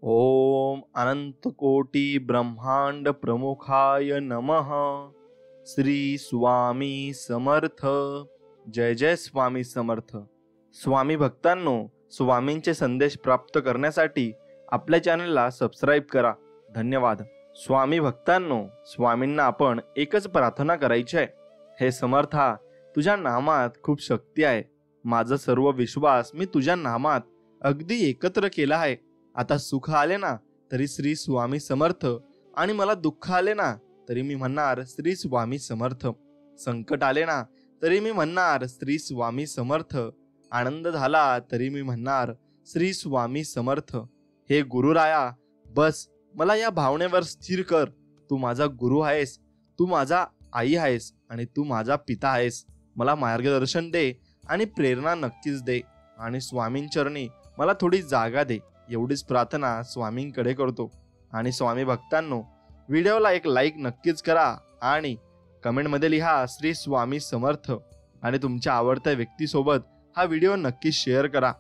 ओम अनंत कोटी ब्रह्मांड प्रमुखाय नमः। श्री स्वामी समर्थ। जय जय स्वामी समर्थ। स्वामी भक्तांनो, स्वामींचे संदेश प्राप्त करण्यासाठी आपल्या चॅनलला सबस्क्राईब करा। धन्यवाद। स्वामी भक्तांनो, स्वामींना आपण एकच प्रार्थना करायची आहे, हे समर्था, तुझ्या नामात खूप शक्ती आहे। माझा सर्व विश्वास मी तुझ्या नामात अगदी एकत्र केला आहे। आता सुख आले ना तरी श्री स्वामी समर्थ, आणि मला दुःख आले ना तरी मी म्हणणार श्री स्वामी समर्थ। संकट आले ना तरी मी म्हणणार श्री स्वामी समर्थ। आनंद झाला तरी मी म्हणणार श्री स्वामी समर्थ। हे गुरुराया, बस मला या भावनेवर स्थिर कर। तू माझा गुरु आहेस, तू माझा आई आहेस आणि तू माझा पिता आहेस। मला मार्गदर्शन दे आणि प्रेरणा नक्कीच दे, आणि स्वामींचरणी मला थोडी जागा दे। एवढीच प्रार्थना स्वामींकडे करतो। आणि स्वामी भक्तांनो, व्हिडिओला एक लाईक नक्कीच करा आणि कमेंटमध्ये लिहा श्री स्वामी समर्थ, आणि तुमच्या आवडत्या व्यक्तीसोबत हा व्हिडिओ नक्की शेअर करा।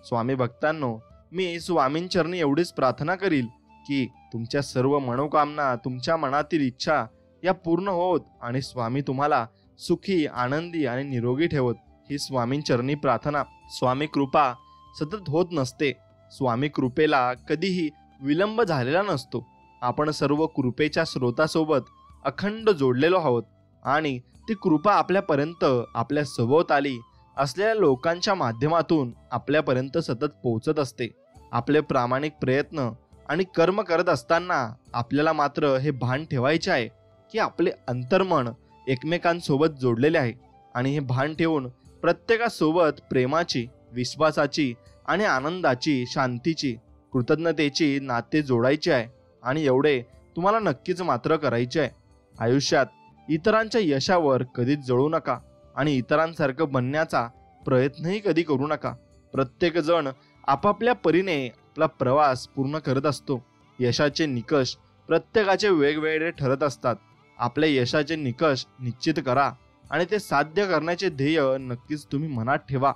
स्वामी भक्तांनो, मी स्वामींचरणी एवढीच प्रार्थना करील की तुमच्या सर्व मनोकामना, तुमच्या मनातील इच्छा या पूर्ण होत, आणि स्वामी तुम्हाला सुखी, आनंदी आणि निरोगी ठेवत, ही स्वामींचरणी प्रार्थना। स्वामी कृपा सतत होत नसते, स्वामी कृपेला कधीही विलंब झालेला नसतो। आपण सर्व कृपेच्या स्रोतासोबत अखंड जोडलेलो आहोत, आणि ती कृपा आपल्यापर्यंत, आपल्या सभोवताली असलेल्या लोकांच्या माध्यमातून आपल्यापर्यंत सतत पोहोचत असते। आपले प्रामाणिक प्रयत्न आणि कर्म करत असताना आपल्याला मात्र हे भान ठेवायचे आहे की आपले अंतर्मन एकमेकांसोबत जोडलेले आहे, आणि हे भान ठेवून प्रत्येकासोबत प्रेमाची, विश्वासाची आणि आनंदाची, शांतीची, कृतज्ञतेची नाते जोडायचे आहे। आणि एवढे तुम्हाला नक्कीच मात्र करायचे आहे। आयुष्यात इतरांच्या यशावर कधीच जळू नका, आणि इतरांसारखं बनण्याचा प्रयत्नही कधी करू नका। प्रत्येक जण आपापल्या परीने आपला प्रवास पूर्ण करत असतो। यशाचे निकष प्रत्येकाचे वेगवेगळे ठरत असतात। आपल्या यशाचे निकष निश्चित करा, आणि ते साध्य करण्याचे ध्येय नक्कीच तुम्ही मनात ठेवा।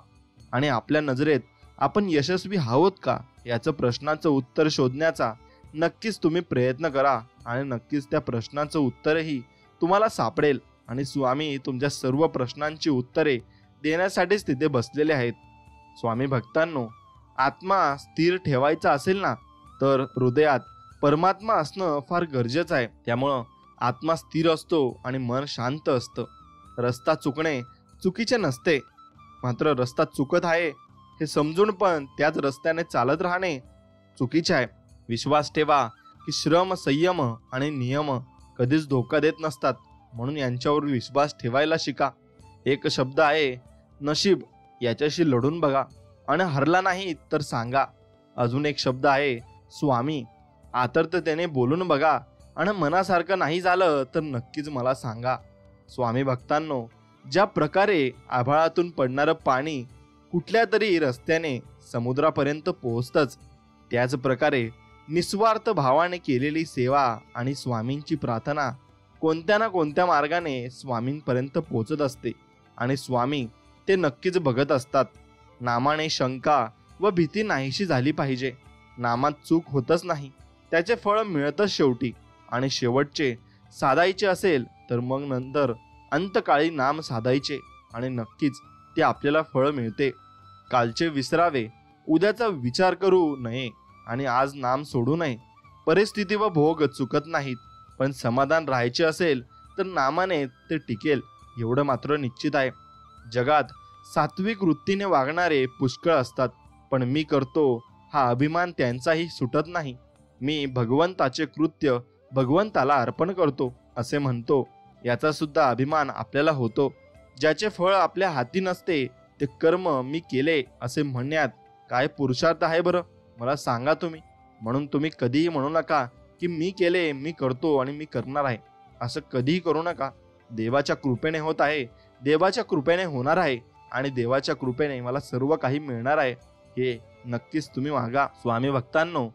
आणि आपल्या नजरेत आपण यशस्वी आहोत का याचं प्रश्नाचं उत्तर शोधण्याचा नक्कीच तुम्ही प्रयत्न करा, आणि नक्कीच त्या प्रश्नाचं उत्तरही तुम्हाला सापडेल। आणि स्वामी तुमच्या सर्व प्रश्नांची उत्तरे देण्यासाठीच तिथे बसलेले आहेत। स्वामी भक्तांनो, आत्मा स्थिर ठेवायचा असेल ना तर हृदयात परमात्मा असणं फार गरजेचं आहे। त्यामुळं आत्मा स्थिर असतो आणि मन शांत असतं। रस्ता चुकणे चुकीचे नसते, मात्र रस्ता चुकत आहे हे समजून पण त्याच रस्त्याने चालत राहणे चुकीचे आहे। विश्वास ठेवा की श्रम, संयम आणि नियम कधीच धोका देत नसतात, म्हणून यांच्यावर विश्वास ठेवायला शिका। एक शब्द आहे नशीब, याच्याशी लढून बघा आणि हरला नाही तर सांगा। अजून एक शब्द आहे स्वामी, आतुरतेने बोलून बघा, आणि मनासारखं नाही झालं तर नक्कीच मला सांगा। स्वामी भक्तांनो, ज्या प्रकारे आभाळातून पडणारं पाणी कुठल्या तरी रस्त्याने समुद्रापर्यंत पोहोचतंच, त्याच प्रकारे निस्वार्थ भावाने केलेली सेवा आणि स्वामींची प्रार्थना कोणत्या ना कोणत्या मार्गाने स्वामींपर्यंत पोहोचत असते, आणि स्वामी ते नक्कीच बघत असतात। नामाने शंका व भीती नाहीशी झाली पाहिजे। नामात चूक होतच नाही, त्याचे फळ मिळतच शेवटी, आणि शेवटचे साधायचे असेल तर मग नंतर अंतकाळी नाम साधायचे, आणि नक्कीच ते आपल्याला फळ मिळते। कालचे विसरावे, उद्याचा विचार करू नये, आणि आज नाम सोडू नये। परिस्थिती व भोग चुकत नाहीत, पण समाधान राहायचे असेल तर नामाने ते टिकेल, एवढं मात्र निश्चित आहे। जगात सात्विक वृत्तीने वागणारे पुष्कळ असतात, पण मी करतो हा अभिमान त्यांचाही सुटत नाही। मी भगवंताचे कृत्य भगवंताला अर्पण करतो असे म्हणतो, याचा सुद्धा अभिमान आपल्याला होतो। ज्याचे फळ आपल्या हाती नसते ते कर्म मी केले असे म्हणण्यात काय पुरुषार्थ आहे बरं, मला सांगा तुम्ही। म्हणून तुम्ही कधीही म्हणू नका की मी केले, मी करतो आणि मी करणार आहे, असं कधीही करू नका। देवाच्या कृपेने होत आहे, देवाच्या कृपेने होणार आहे, आणि देवाच्या कृपेने मला सर्व काही मिळणार आहे, हे नक्कीच तुम्ही मागा। स्वामी भक्तांनो,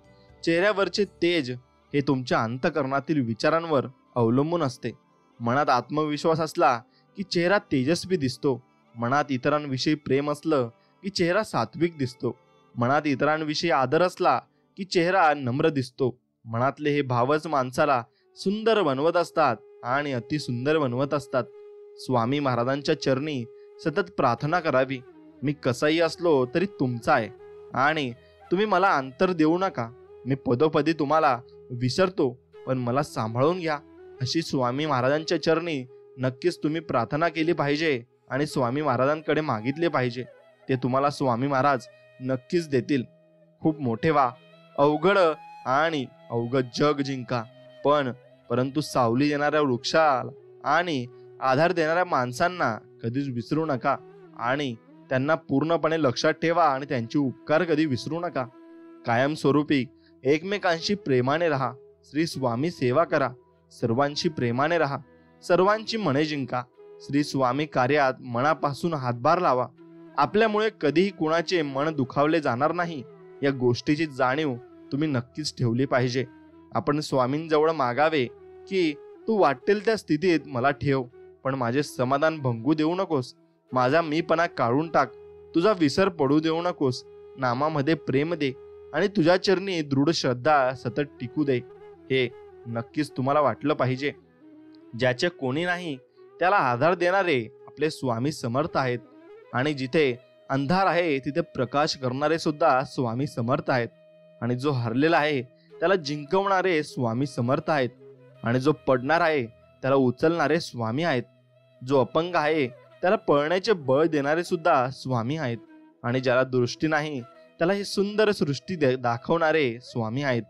चेहऱ्यावरचे तेज हे तुमच्या अंतःकरणातील विचारांवर अवलंबून असते। मनात आत्मविश्वास असला की चेहरा तेजस्वी दिसतो। मनात इतरांविषयी प्रेम असलं की चेहरा सात्विक दिसतो। मनात इतरांविषयी आदर असला की चेहरा नम्र दिसतो. मनातले हे भावच माणसाला सुंदर बनवत असतात आणि अति सुंदर बनवत असतात. स्वामी महाराजांच्या चरणी सतत प्रार्थना करावी. मी कसाही असलो तरी तुमचा आहे आणि तुम्ही मला अंतर देऊ नका. मी पदोपदी तुम्हाला विसरतो, पण मला सांभाळून घ्या. अशी स्वामी महाराजांच्या चरणी नक्कीच तुम्ही प्रार्थना केली पाहिजे आणि स्वामी महाराजांकडे मागितले पाहिजे. ते तुम्हाला स्वामी महाराज नक्कीच देतील. खूप मोठे व्हा, अवघड आणि अवघड जग जिंका, परंतु सावली देणाऱ्या वृक्षाला आणि आधार देणाऱ्या माणसांना कधीच विसरू नका आणि त्यांना पूर्णपणे लक्षात ठेवा आणि त्यांचे उपकार कधी विसरू नका. कायमस्वरूपी एकमेकांशी प्रेमाने राहा. श्री स्वामी सेवा करा. सर्वांशी प्रेमाने राहा. सर्वांची मने जिंका. श्री स्वामी कार्यात मनापासून हातभार लावा. आपल्यामुळे कधीही कुणाचे मन दुखावले जाणार नाही या गोष्टीची जाणीव तुम्ही नक्कीच ठेवली पाहिजे. आपण स्वामींजवळ मागावे की तू वाटेल त्या स्थितीत मला ठेव, पण माझे समाधान भंगू देऊ नकोस. माझा मीपणा काढून टाक. तुझा विसर पडू देऊ नकोस. नामामध्ये प्रेम दे आणि तुझ्या चरणी दृढ श्रद्धा सतत टिकू दे. हे नक्कीच तुम्हाला वाटलं पाहिजे. ज्याचे कोणी नाही त्याला आधार देणारे आपले स्वामी समर्थ आहेत आणि जिथे अंधार आहे तिथे प्रकाश करणारे सुद्धा स्वामी समर्थ आहेत. आणि जो हरलेला आहे त्याला जिंकवणारे स्वामी समर्थ आहेत आणि जो पडणार आहे त्याला उचलणारे स्वामी आहेत. जो अपंग आहे त्याला पळण्याचे बळ देणारे सुद्धा स्वामी आहेत आणि ज्याला दृष्टी नाही त्याला ही सुंदर सृष्टी दाखवणारे स्वामी आहेत.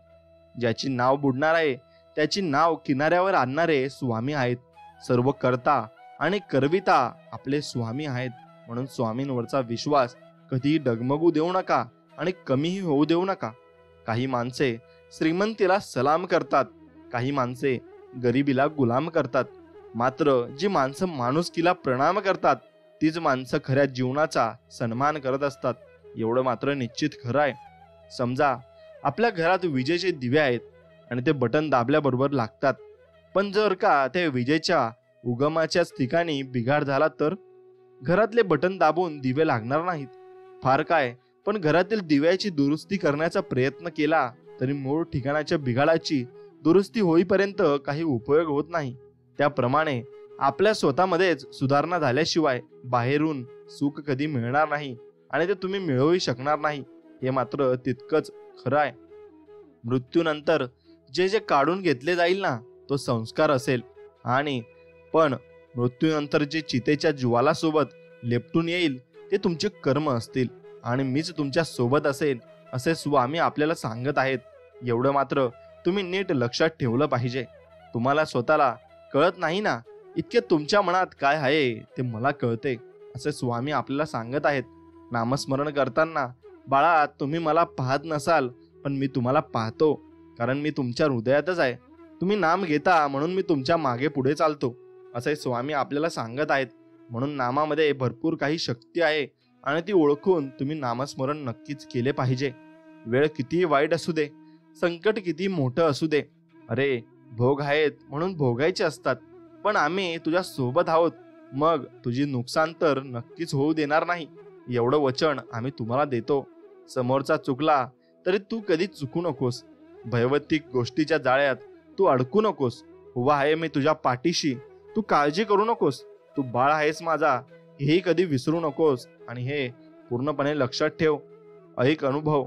ज्याची नाव बुडणार आहे त्याची नाव किनाऱ्यावर आणणारे स्वामी आहेत. सर्व करता आणि करविता आपले स्वामी आहेत. म्हणून स्वामींवरचा विश्वास कधीही डगमगू देऊ नका आणि कमीही होऊ देऊ नका. काही माणसे श्रीमंतीला सलाम करतात, काही माणसे गरिबीला गुलाम करतात, मात्र जी माणसं माणुसकीला प्रणाम करतात तीच माणसं खऱ्या जीवनाचा सन्मान करत असतात. एवढं मात्र निश्चित खरं आहे. समजा आपल्या घरात विजेचे दिवे आहेत आणि ते बटन दाबल्याबरोबर लागतात, पण जर का त्या विजेच्या उगमाच्याच ठिकाणी बिघाड झाला तर घरातले बटन दाबून दिवे लागणार नाहीत. फार काय, पण घरातील दिव्याची दुरुस्ती करण्याचा प्रयत्न केला तरी मूळ ठिकाणाच्या बिघाडाची दुरुस्ती होईपर्यंत काही उपयोग होत नाही. त्याप्रमाणे आपल्या स्वतःमध्येच सुधारणा झाल्याशिवाय बाहेरून सुख कधी मिळणार नाही आणि ते तुम्ही मिळवू शकणार नाही. हे मात्र तितकंच खरं आहे. मृत्यूनंतर जे जे काढून घेतले जाईल ना तो संस्कार असेल, आणि पण मृत्यूनंतर जे चितेच्या ज्वालासोबत लेपटून येईल ते तुमचे कर्म असतील आणि मीच तुमच्या सोबत असेल असे स्वामी आपल्याला सांगत आहेत. एवढं मात्र तुम्ही नीट लक्षात ठेवलं पाहिजे. तुम्हाला स्वतःला कळत नाही ना, इतके तुमच्या मनात काय आहे ते मला कळते असे स्वामी आपल्याला सांगत आहेत. नामस्मरण करताना बाळा तुम्ही मला पाहत नसाल, पण मी तुम्हाला पाहतो, कारण मी तुमच्या हृदयातच आहे. तुम्ही नाम घेता म्हणून मी तुमच्या मागे पुढे चालतो असे स्वामी आपल्याला सांगत आहेत. म्हणून नामामध्ये भरपूर काही शक्ती आहे आणि ती ओळखून तुम्ही नामस्मरण नक्कीच केले पाहिजे. वेळ कितीही वाईट असू दे, संकट किती मोठं असू दे, अरे भोग आहेत म्हणून भोगायचे असतात, पण आम्ही तुझ्या सोबत आहोत, मग तुझी नुकसान तर नक्कीच होऊ देणार नाही एवढं वचन आम्ही तुम्हाला देतो. समोरचा चुकला तरी तू कधी चुकू नकोस. भयवतिक गोष्टीच्या जाळ्यात तू अडकू नकोस. उभा आहे मी तुझ्या पाठीशी, तू काळजी करू नकोस. तू बाळ आहेस माझा हेही कधी विसरू नकोस. आणि हे पूर्णपणे लक्षात ठेव. ऐक अनुभव,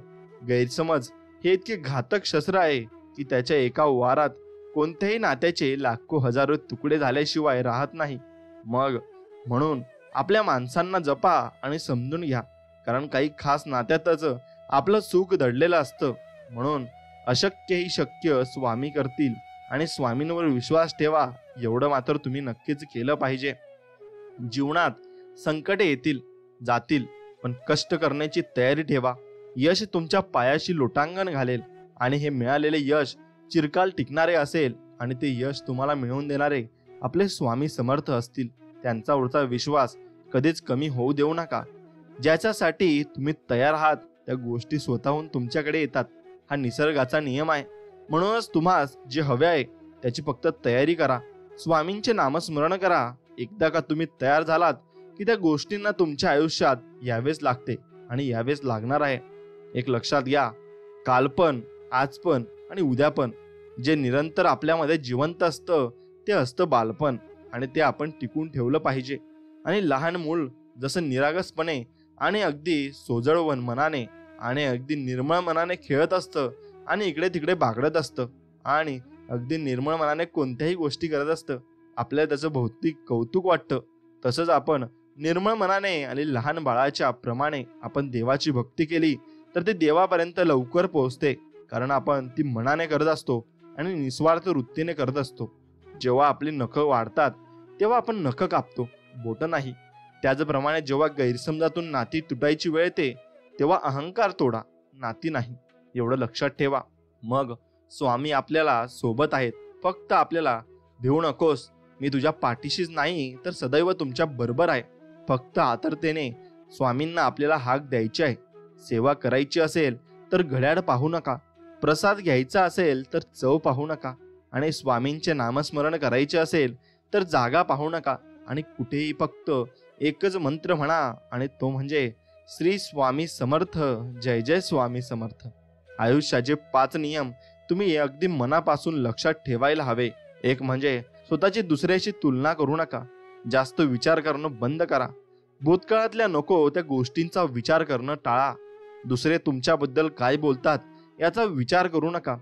गैरसमज हे इतके घातक शस्त्र आहे की त्याच्या एका वारात कोणत्याही नात्याचे लाखो हजारो तुकडे झाल्याशिवाय राहत नाही. मग म्हणून आपल्या माणसांना जपा आणि समजून घ्या, कारण काही खास नात्यातच आपलं सुख दडलेलं असतं. म्हणून अशक्य ही शक्य स्वामी करतील आणि स्वामींवर विश्वास ठेवा. एवढं मात्र तुम्ही नक्कीच केलं पाहिजे. जीवनात संकटे येतील जातील, पण कष्ट करण्याची तयारी ठेवा. यश तुमच्या पायाशी लोटांगण घालेल आणि हे मिळालेले यश चिरकाल टिकणारे असेल आणि ते यश तुम्हाला मिळवून देणारे आपले स्वामी समर्थ असतील. त्यांच्यावरचा विश्वास कधीच कमी होऊ देऊ नका. ज्याच्यासाठी तुम्ही तयार आहात त्या गोष्टी स्वतःहून तुमच्याकडे येतात. हा निसर्गाचा नियम आहे. म्हणूनच तुम्हास जे हवे आहे त्याची फक्त तयारी करा. स्वामींचे नामस्मरण करा. एकदा का तुम्ही तयार झालात की त्या गोष्टींना तुमच्या आयुष्यात यावेच लागते आणि यावेच लागणार आहे. एक लक्षात घ्या, कालपण आज पण आणि उद्या पण. जे निरंतर आपल्यामध्ये जिवंत असतं ते असतं बालपण, आणि ते आपण टिकून ठेवलं पाहिजे. आणि लहान मूल जसं निरागसपणे आणि अगदी सोजळ मनाने आणि अगदी निर्मळ मनाने खेळत असतं आणि इकडे तिकडे बागडत असतं आणि अगदी निर्मळ मनाने कोणत्याही गोष्टी करत असतं, आपल्याला त्याचं भौतिक कौतुक वाटतं. तसंच आपण निर्मळ मनाने आणि लहान बाळाच्या प्रमाणे आपण देवाची भक्ती केली तर ते देवापर्यंत लवकर पोहोचते, कारण आपण ती मनाने करत असतो आणि निस्वार्थ वृत्तीने करत असतो. जेव्हा आपली नखं वाढतात तेव्हा आपण नखं कापतो, बोटं नाही. त्याचप्रमाणे जेव्हा गैरसमजातून नाती तुटायची वेळ येते तेव्हा अहंकार तोडा, नाती नाही. एवढं लक्षात ठेवा. मग स्वामी आपल्याला सोबत आहेत. फक्त आपल्याला भिवू नकोस, मी तुझ्या पाठीशीच नाही तर सदैव तुमच्या बरोबर आहे. फक्त आतुरतेने स्वामींना आपल्याला हाक द्यायची आहे. सेवा करायची असेल तर घड्याळ पाहू नका, प्रसाद घ्यायचा असेल तर चव पाहू नका, आणि स्वामींचे नामस्मरण करायचे असेल तर जागा पाहू नका. आणि कुठेही फक्त एकच मंत्र म्हणा, आणि तो म्हणजे श्री स्वामी समर्थ, जय जय स्वामी समर्थ. आयुष्याचे 5 नियम तुम्ही अगदी मनापासून लक्षात ठेवायला हवे. एक म्हणजे स्वतःची दुसऱ्याशी तुलना करू नका. जास्त विचार करणं बंद करा. भूतकाळातल्या नको त्या गोष्टींचा विचार करणं टाळा. दुसरे तुमच्याबद्दल काय बोलतात याचा विचार करू नका.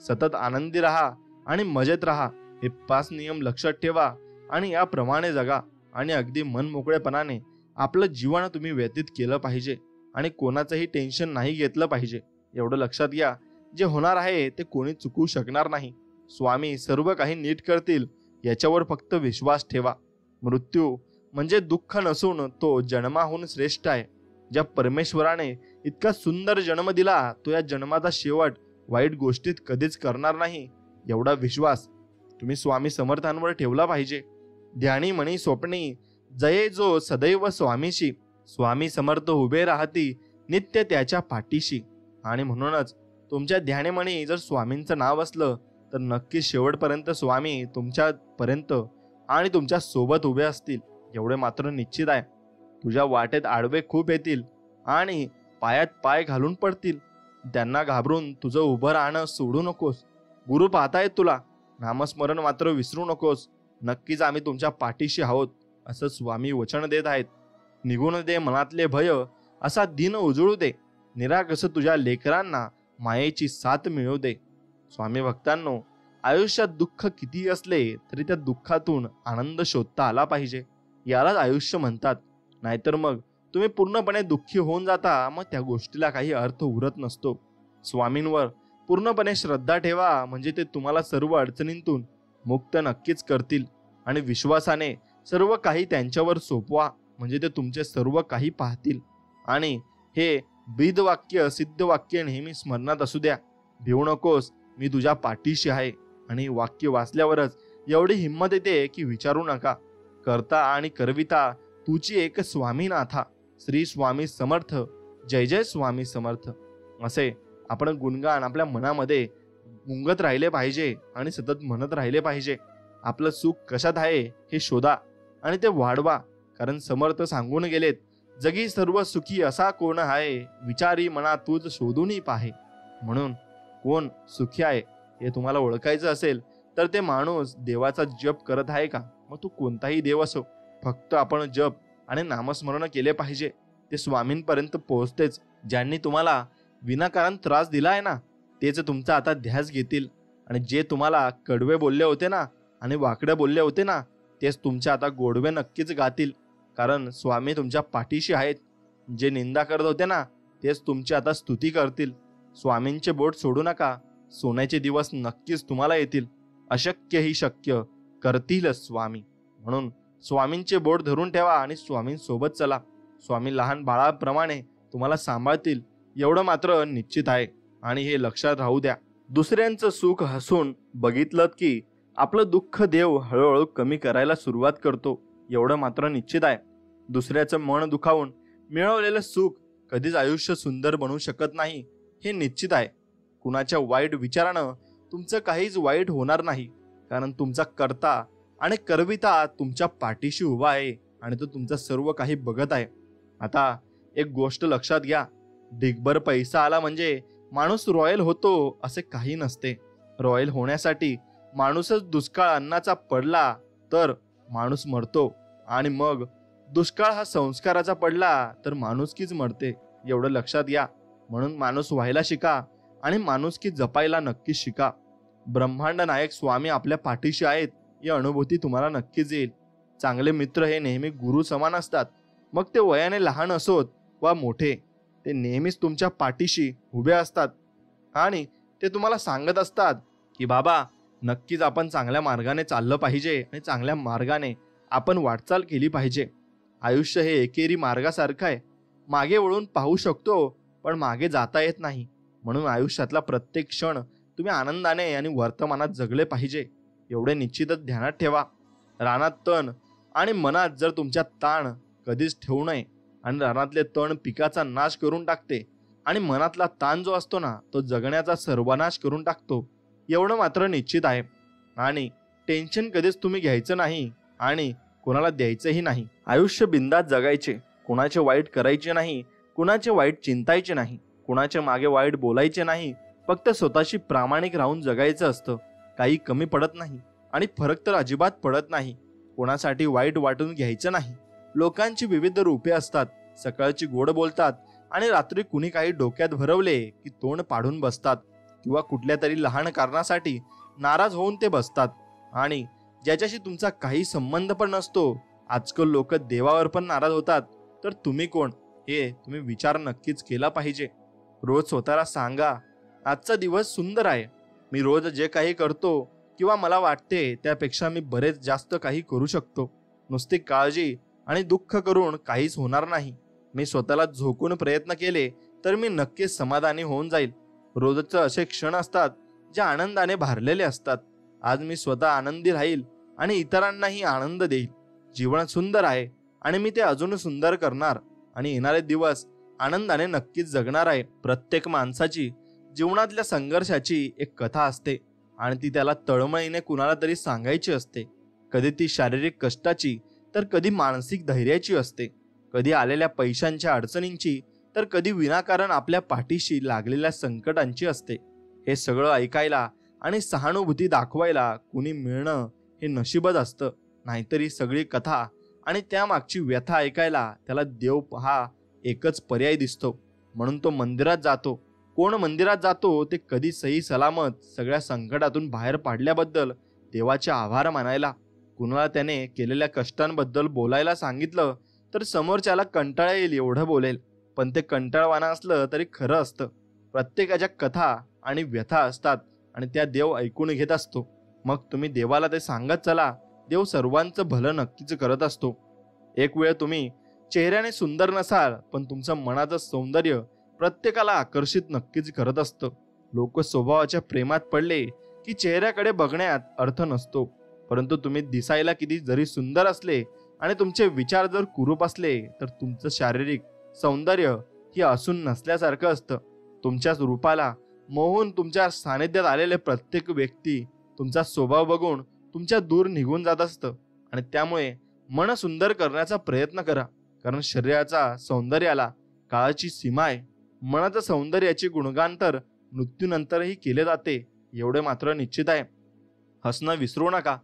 सतत आनंदी राहा आणि मजेत राहा. हे 5 नियम लक्षात ठेवा आणि याप्रमाणे जगा. आणि अगदी मनमोकळेपणाने आपलं जीवन तुम्ही व्यतीत केलं पाहिजे आणि कोणाचंही टेन्शन नाही घेतलं पाहिजे. एवढं लक्षात घ्या, जे होणार आहे ते कोणी चुकू शकणार नाही. स्वामी सर्व काही नीट करतील याच्यावर फक्त विश्वास ठेवा. मृत्यू म्हणजे दुःख नसून तो जन्माहून श्रेष्ठ आहे. ज्या परमेश्वराने इतका सुंदर जन्म दिला तो या जन्माचा शेवट वाईट गोष्टीत कधीच करणार नाही. एवढा विश्वास तुम्ही स्वामी समर्थांवर ठेवला पाहिजे. ध्यानी मणी स्वप्नी जये जो सदैव स्वामीशी, स्वामी समर्थ उभे राहती नित्य त्याच्या पाठीशी. आणि म्हणूनच तुमच्या ध्यानेमणी जर स्वामींचं नाव असलं तर नक्की शेवटपर्यंत स्वामी तुमच्यापर्यंत आणि तुमच्या सोबत उभे असतील, एवढे मात्र निश्चित आहे. तुझ्या वाटेत आडवे खूप येतील आणि पायात पाय घालून पडतील. त्यांना घाबरून तुझं उभं राहणं सोडू नकोस. गुरु पाहतायत तुला, नामस्मरण मात्र विसरू नकोस. नक्कीच आम्ही तुमच्या पाठीशी आहोत असं स्वामी वचन देत आहेत. निघून दे मनातले भय, असा दिन उजळू दे. निरागस तुझ्या लेकरांना मायेची साथ मिळू दे. स्वामी भक्तांनो, आयुष्यात दुःख किती असले तरी त्या दुःखातून आनंद शोधता आला पाहिजे. यालाच आयुष्य म्हणतात. नाहीतर मग तुम्ही पूर्णपणे दुःखी होऊन जाता, मग त्या गोष्टीला काही अर्थ उरत नसतो. स्वामींवर पूर्णपणे श्रद्धा ठेवा, म्हणजे ते तुम्हाला सर्व अडचणींतून मुक्त नक्कीच करतील. आणि विश्वासाने सर्व काही त्यांच्यावर सोपवा, म्हणजे ते तुमचे सर्व काही पाहतील. आणि हे ब्रीद वाक्य, सिद्ध वाक्य नेहमी स्मरणात असू द्या. भिवू नकोस, मी तुझ्या पाठीशी आहे. आणि वाक्य वाचल्यावरच एवढी हिंमत येते की विचारू नका. करता आणि करविता तुझी एक स्वामीनाथा, श्री स्वामी समर्थ, जय जय स्वामी समर्थ. असे आपण गुणगान आपल्या मनामध्ये गुंगत राहिले पाहिजे आणि सतत म्हणत राहिले पाहिजे. आपलं सुख कशात आहे हे शोधा आणि ते वाढवा. कारण समर्थ सांगून गेलेत, जगी सर्व सुखी असा कोण आहे, विचारी मना तूच शोधूनही पाहे. म्हणून कोण सुखी आहे हे तुम्हाला ओळखायचं असेल तर ते माणूस देवाचा जप करत आहे का, मग तो कोणताही देव असो, फक्त आपण जप आणि नामस्मरण केले पाहिजे. ते स्वामींपर्यंत पोहोचतेच. ज्यांनी तुम्हाला विनाकारण त्रास दिला आहे ना, तेच तुमचा आता ध्यास घेतील. आणि जे तुम्हाला कडवे बोलले होते ना आणि वाकडे बोलले होते ना, तेच तुमच्या आता गोडवे नक्कीच गातील. कारण स्वामी तुमच्या पाठीशी आहेत. जे निंदा करत होते ना, तेच तुमची आता स्तुती करतील. स्वामींचे बोट सोडू नका. सोन्याचे दिवस नक्कीच तुम्हाला येतील. अशक्य ही शक्य करतील स्वामी. म्हणून स्वामींचे बोट धरून ठेवा आणि स्वामींसोबत चला. स्वामी लहान बाळाप्रमाणे तुम्हाला सांभाळतील, एवढं मात्र निश्चित आहे. आणि हे लक्षात राहू द्या, दुसऱ्यांचं सुख हसून बघितलं की आपलं दुःख देव हळूहळू कमी करायला सुरुवात करतो, एवढं मात्र निश्चित आहे. दुसऱ्याचं मन दुखावून मिळवलेलं सुख कधीच आयुष्य सुंदर बनवू शकत नाही, हे निश्चित आहे. कुणाच्या वाईट विचारानं तुमचं काहीच वाईट होणार नाही, कारण तुमचा कर्ता आणि करविता तुमच्या पाठीशी उभा आहे आणि तो तुमचं सर्व काही बघत आहे. आता एक गोष्ट लक्षात घ्या, ढिगभर पैसा आला म्हणजे माणूस रॉयल होतो असे काही नसते. रॉयल होण्यासाठी माणूसच दुष्काळ अन्नाचा पडला तर माणूस मरतो, आणि मग दुष्काळ हा संस्काराचा पडला तर माणुसकीच मरते. एवढं लक्षात घ्या. म्हणून माणूस व्हायला शिका आणि माणुसकी जपायला नक्कीच शिका. ब्रह्मांड नायक स्वामी आपल्या पाठीशी आहेत ही अनुभूती तुम्हाला नक्कीच येईल. चांगले मित्र हे नेहमी गुरु समान असतात. मग ते वयाने लहान असोत वा मोठे, ते नेहमीच तुमच्या पाठीशी उभे असतात आणि ते तुम्हाला सांगत असतात की बाबा, नक्कीच आपण चांगल्या मार्गाने चाललं पाहिजे आणि चांगल्या मार्गाने आपण वाटचाल केली पाहिजे. आयुष्य हे एकेरी मार्गासारखं आहे. मागे वळून पाहू शकतो पण मागे जाता येत नाही. म्हणून आयुष्यातला प्रत्येक क्षण तुम्ही आनंदाने आणि वर्तमानात जगले पाहिजे, एवढे निश्चितच ध्यानात ठेवा. रानात तण आणि मनात जर तुमच्या ताण कधीच ठेवू नये. आणि रानातले तण पिकाचा नाश करून टाकते आणि मनातला ताण जो असतो ना, तो जगण्याचा सर्वनाश करून टाकतो, एवढं मात्र निश्चित आहे. आणि टेन्शन कधीच तुम्ही घ्यायचं नाही आणि कोणाला द्यायचंही नाही. आयुष्य बिंदास जगायचे, कुणाचे वाईट करायचे नाही, कुणाचे वाईट चिंतायचे नाही, कुणाच्या मागे वाईट बोलायचे नाही. फक्त स्वतःशी प्रामाणिक राहून जगायचं असतं. काही कमी पडत नाही आणि फरक तर अजिबात पडत नाही. कोणासाठी वाईट वाटून घ्यायचं नाही. लोकांची विविध रूपे असतात. सकाळची गोड बोलतात आणि रात्री कुणी काही डोक्यात भरवले की तोंड पाडून बसतात किंवा कुठल्या तरी लहान कारणासाठी नाराज होऊन ते बसतात. आणि ज्याच्याशी तुमचा काही संबंध पण नसतो, आजकाल लोक देवावर पण नाराज होतात. तर तुम्ही कोण हे तुम्ही विचार नक्कीच केला पाहिजे. रोज स्वतःला सांगा, आजचा दिवस सुंदर आहे. मी रोज जे काही करतो किंवा मला वाटते त्यापेक्षा मी बरेच जास्त काही करू शकतो. नुसती काळजी आणि दुःख करून काहीच होणार नाही. मी स्वतःला झोकून प्रयत्न केले तर मी नक्कीच समाधानी होऊन जाईल. रोजचे असे क्षण असतात जे आनंदाने भरलेले असतात. आज मी स्वतः आनंदी राहील आणि इतरांनाही आनंद देईल. जीवन सुंदर आहे आणि मी ते अजून सुंदर करणार आणि येणारे दिवस आनंदाने नक्कीच जगणार आहे. प्रत्येक माणसाची जीवनातल्या संघर्षाची एक कथा असते आणि ती त्याला तळमळीने कुणाला तरी सांगायची असते. कधी ती शारीरिक कष्टाची तर कधी मानसिक धैर्याची असते. कधी आलेल्या पैशांच्या अडचणींची तर कधी विनाकारण आपल्या पाठीशी लागलेल्या संकटांची असते. हे सगळं ऐकायला आणि सहानुभूती दाखवायला कुणी मिळणं हे नशीबच असतं. नाहीतर ही सगळी कथा आणि त्यामागची व्यथा ऐकायला त्याला देव हा एकच पर्याय दिसतो. म्हणून तो मंदिरात जातो. कोण मंदिरात जातो ते कधी सही सलामत सगळ्या संकटातून बाहेर पाडल्याबद्दल देवाचे आभार मानायला. कुणाला त्याने केलेल्या कष्टांबद्दल बोलायला सांगितलं तर समोरच्याला कंटाळा येईल एवढं बोलेल, पण ते कंटाळवाणं असलं तरी खरं असतं. प्रत्येकाच्या कथा आणि व्यथा असतात आणि त्या देव ऐकून घेत असतो. मग तुम्ही देवाला ते सांगत चला. देव सर्वांचं भलं नक्कीच करत असतो. एक वेळ तुम्ही चेहऱ्याने सुंदर नसाल पण तुमचं मनाचं सौंदर्य प्रत्येकाला आकर्षित नक्कीच करत असतं. लोक स्वभावाच्या प्रेमात पडले की चेहऱ्याकडे बघण्यात अर्थ नसतो, परंतु तुम्ही दिसायला किती जरी सुंदर असले आणि तुमचे विचार जर कुरूप असले तर तुमचं शारीरिक सौंदर्य ही असून नसल्यासारखं असतं. तुमच्याच रूपाला मोहून तुमच्या सानिध्यात आलेले प्रत्येक व्यक्ती तुमचा स्वभाव बघून तुमच्या दूर निघून जात असतं. आणि त्यामुळे मन सुंदर करण्याचा प्रयत्न करा, कारण शरीराचा सौंदर्याला काळाची सीमा आहे. मनाच्या सौंदर्याची गुणगान तर मृत्यूनंतरही केले जाते, एवढे मात्र निश्चित आहे. हसणं विसरू नका.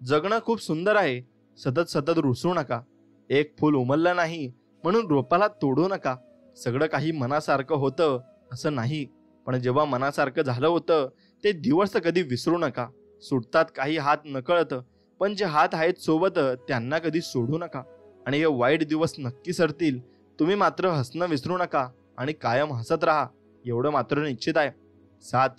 जगणं खूप सुंदर आहे. सतत सतत रुसू नका. एक फूल उमललं नाही म्हणून रोपाला तोडू नका. सगळं काही मनासारखं होतं असं नाही, पण जेव्हा मनासारखं झालं होतं ते दिवस कधी विसरू नका. सुटतात काही हात नकळत, पण जे हात आहेत सोबत त्यांना कधी सोडू नका. आणि हे वाईट दिवस नक्की सरतील. तुम्ही मात्र हसणं विसरू नका आणि कायम हसत राहा, एवढं मात्र निश्चित आहे. 7.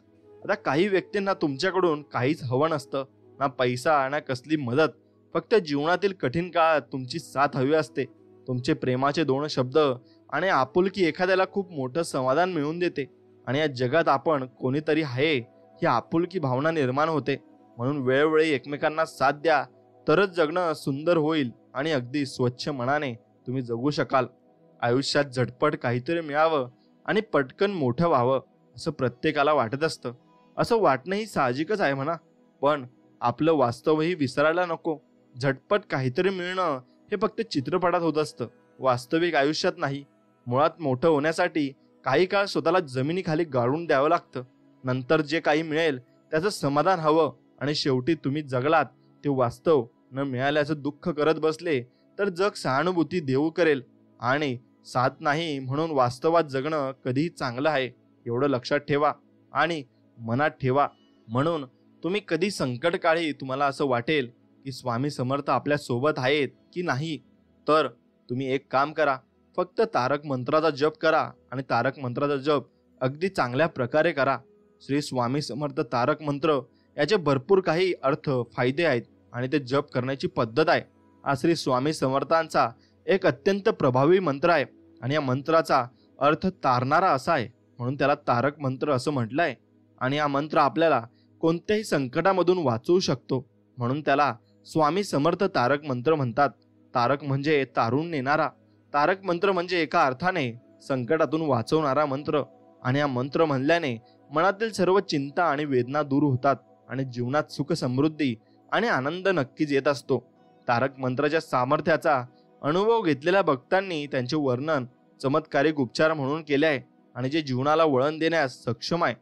आता काही व्यक्तींना तुमच्याकडून काहीच हवं नसतं, ना पैसा ना कसली मदत. फक्त जीवनातील कठीण काळात तुमची साथ हवी असते. तुमचे प्रेमाचे 2 शब्द आणि आपुलकी एखाद्याला खूप मोठं समाधान मिळवून देते. आणि या जगात आपण कोणीतरी आहे ही आपुलकी भावना निर्माण होते. म्हणून वेळोवेळी एकमेकांना साथ द्या, तरच जगणं सुंदर होईल आणि अगदी स्वच्छ मनाने तुम्ही जगू शकाल. आयुष्यात झटपट काहीतरी मिळावं आणि पटकन मोठं व्हावं असं प्रत्येकाला वाटत असतं. असं वाटणंही साहजिकच आहे म्हणा, पण आपलं वास्तवही विसरायला नको. झटपट काहीतरी मिळणं हे फक्त चित्रपटात होत असतं, वास्तविक आयुष्यात नाही. मुळात मोठं होण्यासाठी काही काळ स्वतःला जमिनीखाली गाळून द्यावं लागतं. नंतर जे काही मिळेल त्याचं समाधान हवं आणि शेवटी तुम्ही जगलात ते वास्तव न मिळाल्याचं दुःख करत बसले तर जग सहानुभूती देऊ करेल आणि साथ नाही. म्हणून वास्तवात जगणं कधीही चांगलं आहे एवढं लक्षात ठेवा आणि मनात ठेवा. म्हणून तुम्ही कधी संकटकाळी तुम्हाला असं वाटेल की स्वामी समर्थ आपल्या सोबत आहेत की नाही, तर तुम्ही एक काम करा, फक्त तारक मंत्राचा जप करा आणि तारक मंत्राचा जप अगदी चांगल्या प्रकारे करा. श्री स्वामी समर्थ तारक मंत्र याचे भरपूर काही अर्थ फायदे आहेत आणि ते जप करण्याची पद्धत आहे. हा श्री स्वामी समर्थांचा एक अत्यंत प्रभावी मंत्र आहे आणि या मंत्राचा अर्थ तारणारा असा आहे, म्हणून त्याला तारक मंत्र असं म्हटलं आहे. आणि हा मंत्र आपल्याला कोणत्याही संकटामधून वाचवू शकतो, म्हणून त्याला स्वामी समर्थ तारक मंत्र म्हणतात. तारक म्हणजे तारून नेणारा, तारक मंत्र म्हणजे एका अर्थाने संकटातून वाचवणारा मंत्र. आणि हा मंत्र म्हणल्याने मनातील सर्व चिंता आणि वेदना दूर होतात आणि जीवनात सुख समृद्धी आणि आनंद नक्कीच येत असतो. तारक मंत्राच्या सामर्थ्याचा अनुभव घेतलेल्या भक्तांनी त्यांचे वर्णन चमत्कारिक उपचार म्हणून केले आहे आणि जे जीवनाला वळण देण्यास सक्षम आहे,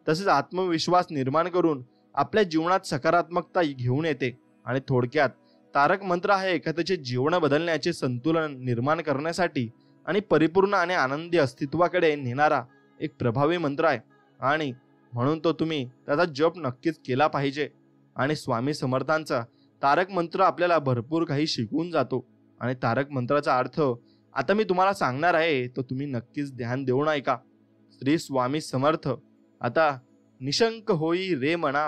तसेच आत्मविश्वास निर्माण करून आपल्या जीवनात सकारात्मकता घेऊन येते. आणि थोडक्यात तारक मंत्र आहे एखाद्याचे जीवन बदलण्याचे संतुलन निर्माण करण्यासाठी आणि परिपूर्ण आणि आनंदी अस्तित्वाकडे नेणारा एक प्रभावी मंत्र आहे. आणि म्हणून तो तुम्ही त्याचा जप नक्कीच केला पाहिजे. आणि स्वामी समर्थांचा तारक मंत्र आपल्याला भरपूर काही शिकवून जातो आणि तारक मंत्राचा अर्थ आता मी तुम्हाला सांगणार आहे, तो तुम्ही नक्कीच ध्यान देऊन ऐका. श्री स्वामी समर्थ. आता निशंक होई रे मना,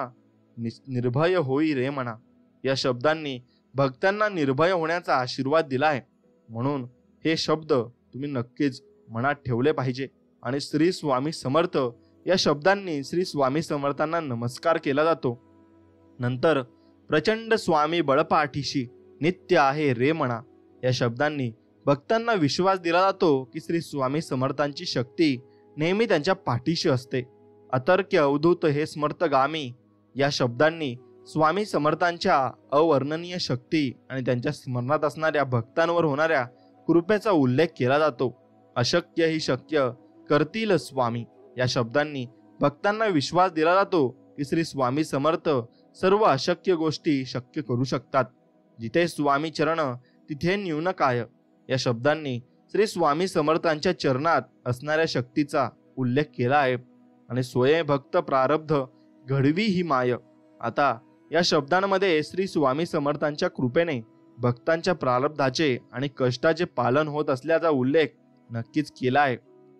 निर्भय होई रे मना या शब्दांनी भक्तांना निर्भय होण्याचा आशीर्वाद दिला आहे. म्हणून हे शब्द तुम्ही नक्कीच मनात ठेवले पाहिजे. आणि श्री स्वामी समर्थ या शब्दांनी श्री स्वामी समर्थांना नमस्कार केला जातो. नंतर प्रचंड स्वामी बळपाठीशी नित्य आहे रे म्हणा या शब्दांनी भक्तांना विश्वास दिला जातो की श्री स्वामी समर्थांची शक्ती नेहमी त्यांच्या पाठीशी असते. अतर्क्य अवधूत हे स्मर्तगामी या शब्दांनी स्वामी समर्थांच्या अवर्णनीय शक्ती आणि त्यांच्या स्मरणात असणाऱ्या भक्तांवर होणाऱ्या कृपेचा उल्लेख केला जातो. अशक्य ही शक्य करतील स्वामी या शब्दांनी भक्तांना विश्वास दिला जातो की श्री स्वामी समर्थ सर्व अशक्य गोष्टी शक्य करू शकतात. जिथे स्वामी चरण तिथे न्यून काय या शब्दांनी श्री स्वामी समर्थांच्या चरणात असणाऱ्या शक्तीचा उल्लेख केला आहे. आणि स्वयं भक्त प्रारब्ध घडवी ही माय. आता या शब्दांमध्ये श्री स्वामी समर्थांच्या कृपेने भक्तांच्या प्रारब्धाचे आणि कष्टाचे पालन होत असल्याचा उल्लेख नक्कीच केला आहे.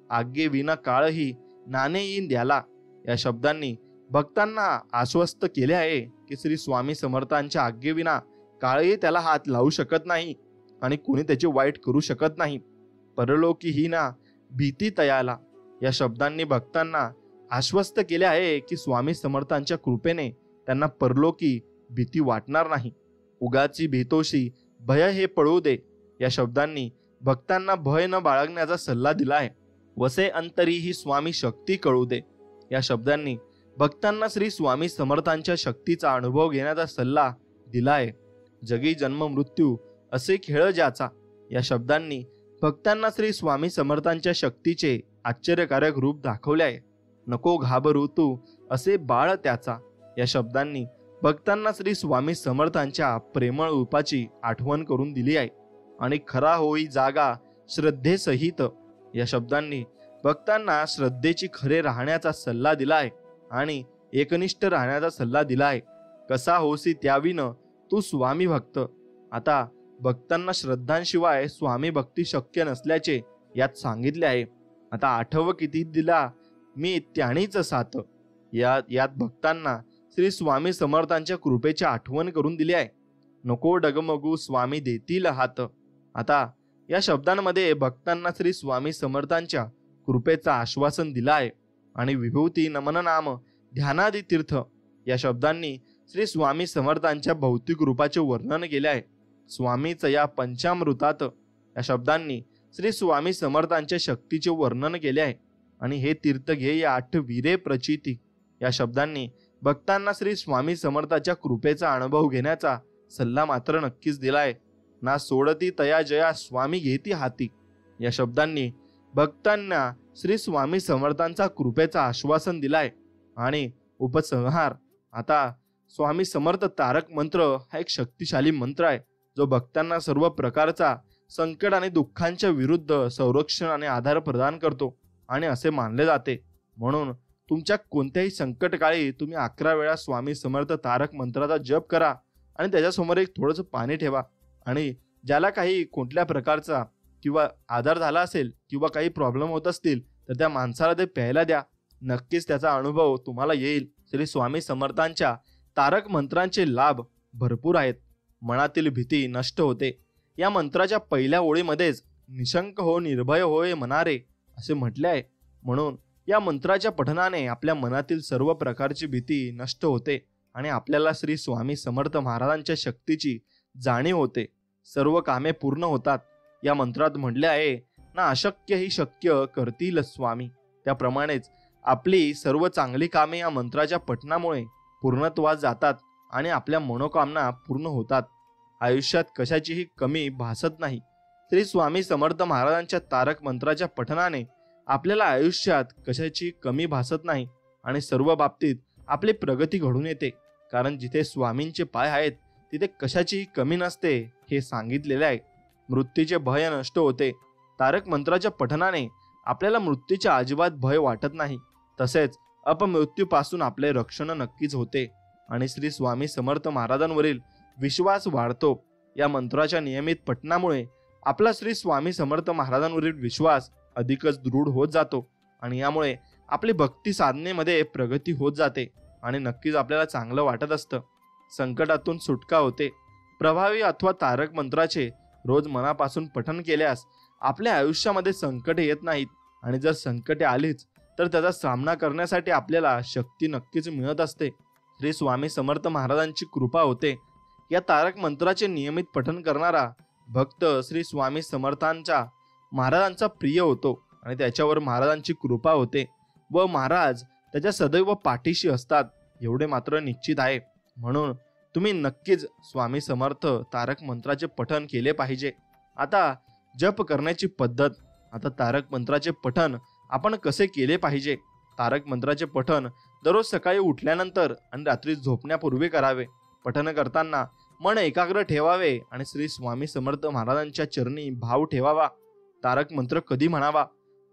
आगे विना काळही नाणे येईन द्याला या शब्दांनी भक्तांना आश्वस्त केले आहे की श्री स्वामी समर्थांच्या आज्ञेविना काळही त्याला हात लावू शकत नाही आणि कोणी त्याचे वाईट करू शकत नाही. परलोकी ही ना भीती तयाला या शब्दांनी भक्तांना आश्वस्त केले आहे की स्वामी समर्थांच्या कृपेने त्यांना परलोकी भीती वाटणार नाही. उगाची भीतोशी भय हे पळू दे या शब्दांनी भक्तांना भय न बाळगण्याचा सल्ला दिला आहे. वसे अंतरी ही स्वामी शक्ती कळू दे या शब्दांनी भक्तांना श्री स्वामी समर्थांच्या शक्तीचा अनुभव घेण्याचा सल्ला दिला आहे. जगी जन्म मृत्यू असे खेळ ज्याचा या शब्दांनी भक्तांना श्री स्वामी समर्थांच्या शक्तीचे आश्चर्यकारक रूप दाखवले आहे. नको घाबरू तू असे बाळ त्याचा या शब्दांनी भक्तांना श्री स्वामी समर्थांच्या प्रेमळ रूपाची आठवण करून दिली आहे. आणि खरा होई जागा श्रद्धेसहित या शब्दांनी भक्तांना श्रद्धेची खरे राहण्याचा सल्ला दिला आहे आणि एकनिष्ठ राहण्याचा सल्ला दिला आहे. कसा होसी त्याविन तू स्वामी भक्त. आता भक्तांना श्रद्धांशिवाय स्वामी भक्ती शक्य नसल्याचे यात सांगितले आहे. आता आठव किती दिला मी त्यानीच साथ यात भक्तांना श्री स्वामी समर्थांच्या कृपेची आठवण करून दिली आहे. नको डगमगू स्वामी देतील हात. आता या शब्दांमध्ये भक्तांना श्री स्वामी समर्थांच्या कृपेचं आश्वासन दिलं आहे. आणि विभूती नमन नाम ध्यानादी तीर्थ या शब्दांनी श्री स्वामी समर्थांच्या भौतिक रूपाचे वर्णन केले आहे. स्वामीच या पंचामृतात या शब्दांनी श्री स्वामी समर्थांच्या शक्तीचे वर्णन केले आहे. आणि हे तीर्थ घे या 8 वीरे प्रचिती या शब्दांनी भक्तांना श्री स्वामी समर्थाच्या कृपेचा अनुभव घेण्याचा सल्ला मात्र नक्कीच दिलाय. ना सोडती तया जया स्वामी घेती हाती या शब्दांनी भक्तांना श्री स्वामी समर्थांचा कृपेचा आश्वासन दिलाय आणि उपसंहार. आता स्वामी समर्थ तारक मंत्र हा एक शक्तिशाली मंत्र आहे, जो भक्तांना सर्व प्रकारचा संकट आणि दुःखांच्या विरुद्ध संरक्षण आणि आधार प्रदान करतो आणि असे मानले जाते. म्हणून तुमच्या कोणत्याही संकटकाळी तुम्ही 11 वेळा स्वामी समर्थ तारक मंत्राचा जप करा आणि त्याच्यासमोर एक थोडंसं पाणी ठेवा. आणि ज्याला काही कोणत्या प्रकारचा किंवा आजार झाला असेल किंवा काही प्रॉब्लेम होत असतील तर त्या माणसाला ते प्यायला द्या. नक्कीच त्याचा अनुभव तुम्हाला येईल. श्री स्वामी समर्थांच्या तारक मंत्रांचे लाभ भरपूर आहेत. मनातील भीती नष्ट होते. या मंत्राच्या पहिल्या ओळीमध्येच निशंक हो निर्भय होय मनारे असे म्हटले आहे. म्हणून या मंत्राच्या पठणाने आपल्या मनातील सर्व प्रकारची भीती नष्ट होते आणि आपल्याला श्री स्वामी समर्थ महाराजांच्या शक्तीची जाणीव होते. सर्व कामे पूर्ण होतात. या मंत्रात म्हटले आहे ना, अशक्य ही शक्य करतील स्वामी. त्याप्रमाणेच आपली सर्व चांगली कामे या मंत्राच्या पठणामुळे पूर्णत्वास जातात आणि आपल्या मनोकामना पूर्ण होतात. आयुष्यात कशाचीही कमी भासत नाही. श्री स्वामी समर्थ महाराजांच्या तारक मंत्राच्या पठणाने आपल्याला आयुष्यात कशाची कमी भासत नाही आणि सर्व बाबतीत आपली प्रगती घडून येते. कारण जिथे स्वामींचे पाय आहेत तिथे कशाचीही कमी नसते हे सांगितलेले आहे. मृत्यूचे भय नष्ट होते. तारक मंत्राच्या पठणाने आपल्याला मृत्यूचे अजिबात भय वाटत नाही. तसेच अपमृत्यूपासून आपले रक्षण नक्कीच होते आणि श्री स्वामी समर्थ महाराजांवरील विश्वास वाढतो. या मंत्राच्या नियमित पठणामुळे आपला श्री स्वामी समर्थ महाराजांवरील विश्वास अधिकच दृढ होत जातो आणि यामुळे आपली भक्ती साधनेमध्ये प्रगती होत जाते आणि नक्कीच आपल्याला चांगलं वाटत असतं. संकटातून सुटका होते. प्रभावी अथवा तारक मंत्राचे रोज मनापासून पठण केल्यास आपल्या आयुष्यामध्ये संकट येत नाहीत आणि जर संकटे आलीच तर त्याचा सामना करण्यासाठी आपल्याला शक्ती नक्कीच मिळत असते. श्री स्वामी समर्थ महाराजांची कृपा होते. या तारक मंत्राचे नियमित पठण करणारा भक्त श्री स्वामी समर्थांच्या महाराजांचा प्रिय होतो आणि त्याच्यावर महाराजांची कृपा होते व महाराज त्याच्या सदैव पाठीशी असतात एवढे मात्र निश्चित आहे. म्हणून तुम्ही नक्कीच स्वामी समर्थ तारक मंत्राचे पठण केले पाहिजे. आता जप करण्याची पद्धत. आता तारक मंत्राचे पठण आपण कसे केले पाहिजे? तारक मंत्राचे पठण दररोज सकाळी उठल्यानंतर आणि रात्री झोपण्यापूर्वी करावे. पठण करताना मन एकाग्र ठेवावे आणि श्री स्वामी समर्थ महाराजांच्या चरणी भाव ठेवावा. तारक मंत्र कधी म्हणावा?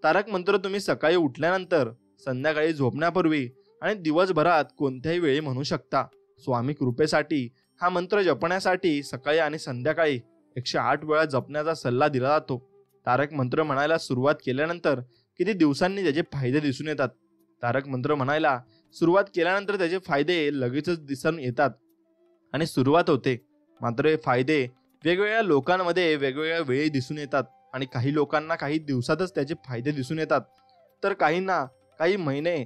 तारक मंत्र तुम्ही सकाळी उठल्यानंतर, संध्याकाळी झोपण्यापूर्वी आणि दिवसभरात कोणत्याही वेळी म्हणू शकता. स्वामी कृपेसाठी हा मंत्र जपण्यासाठी सकाळी आणि संध्याकाळी 108 वेळा जपण्याचा सल्ला दिला जातो. तारक मंत्र म्हणायला सुरुवात केल्यानंतर किती दिवसांनी त्याचे फायदे दिसून येतात. तारक मंत्र म्हणायला सुरुवात केल्यानंतर त्याचे फायदे लगेचच दिसून येतात आणि सुरुवात होते. मात्र हे फायदे वेगवेगळ्या लोकांमध्ये वेगवेगळ्या वेळी दिसून येतात आणि काही लोकांना काही दिवसातच त्याचे फायदे दिसून येतात, तर काहींना काही महिने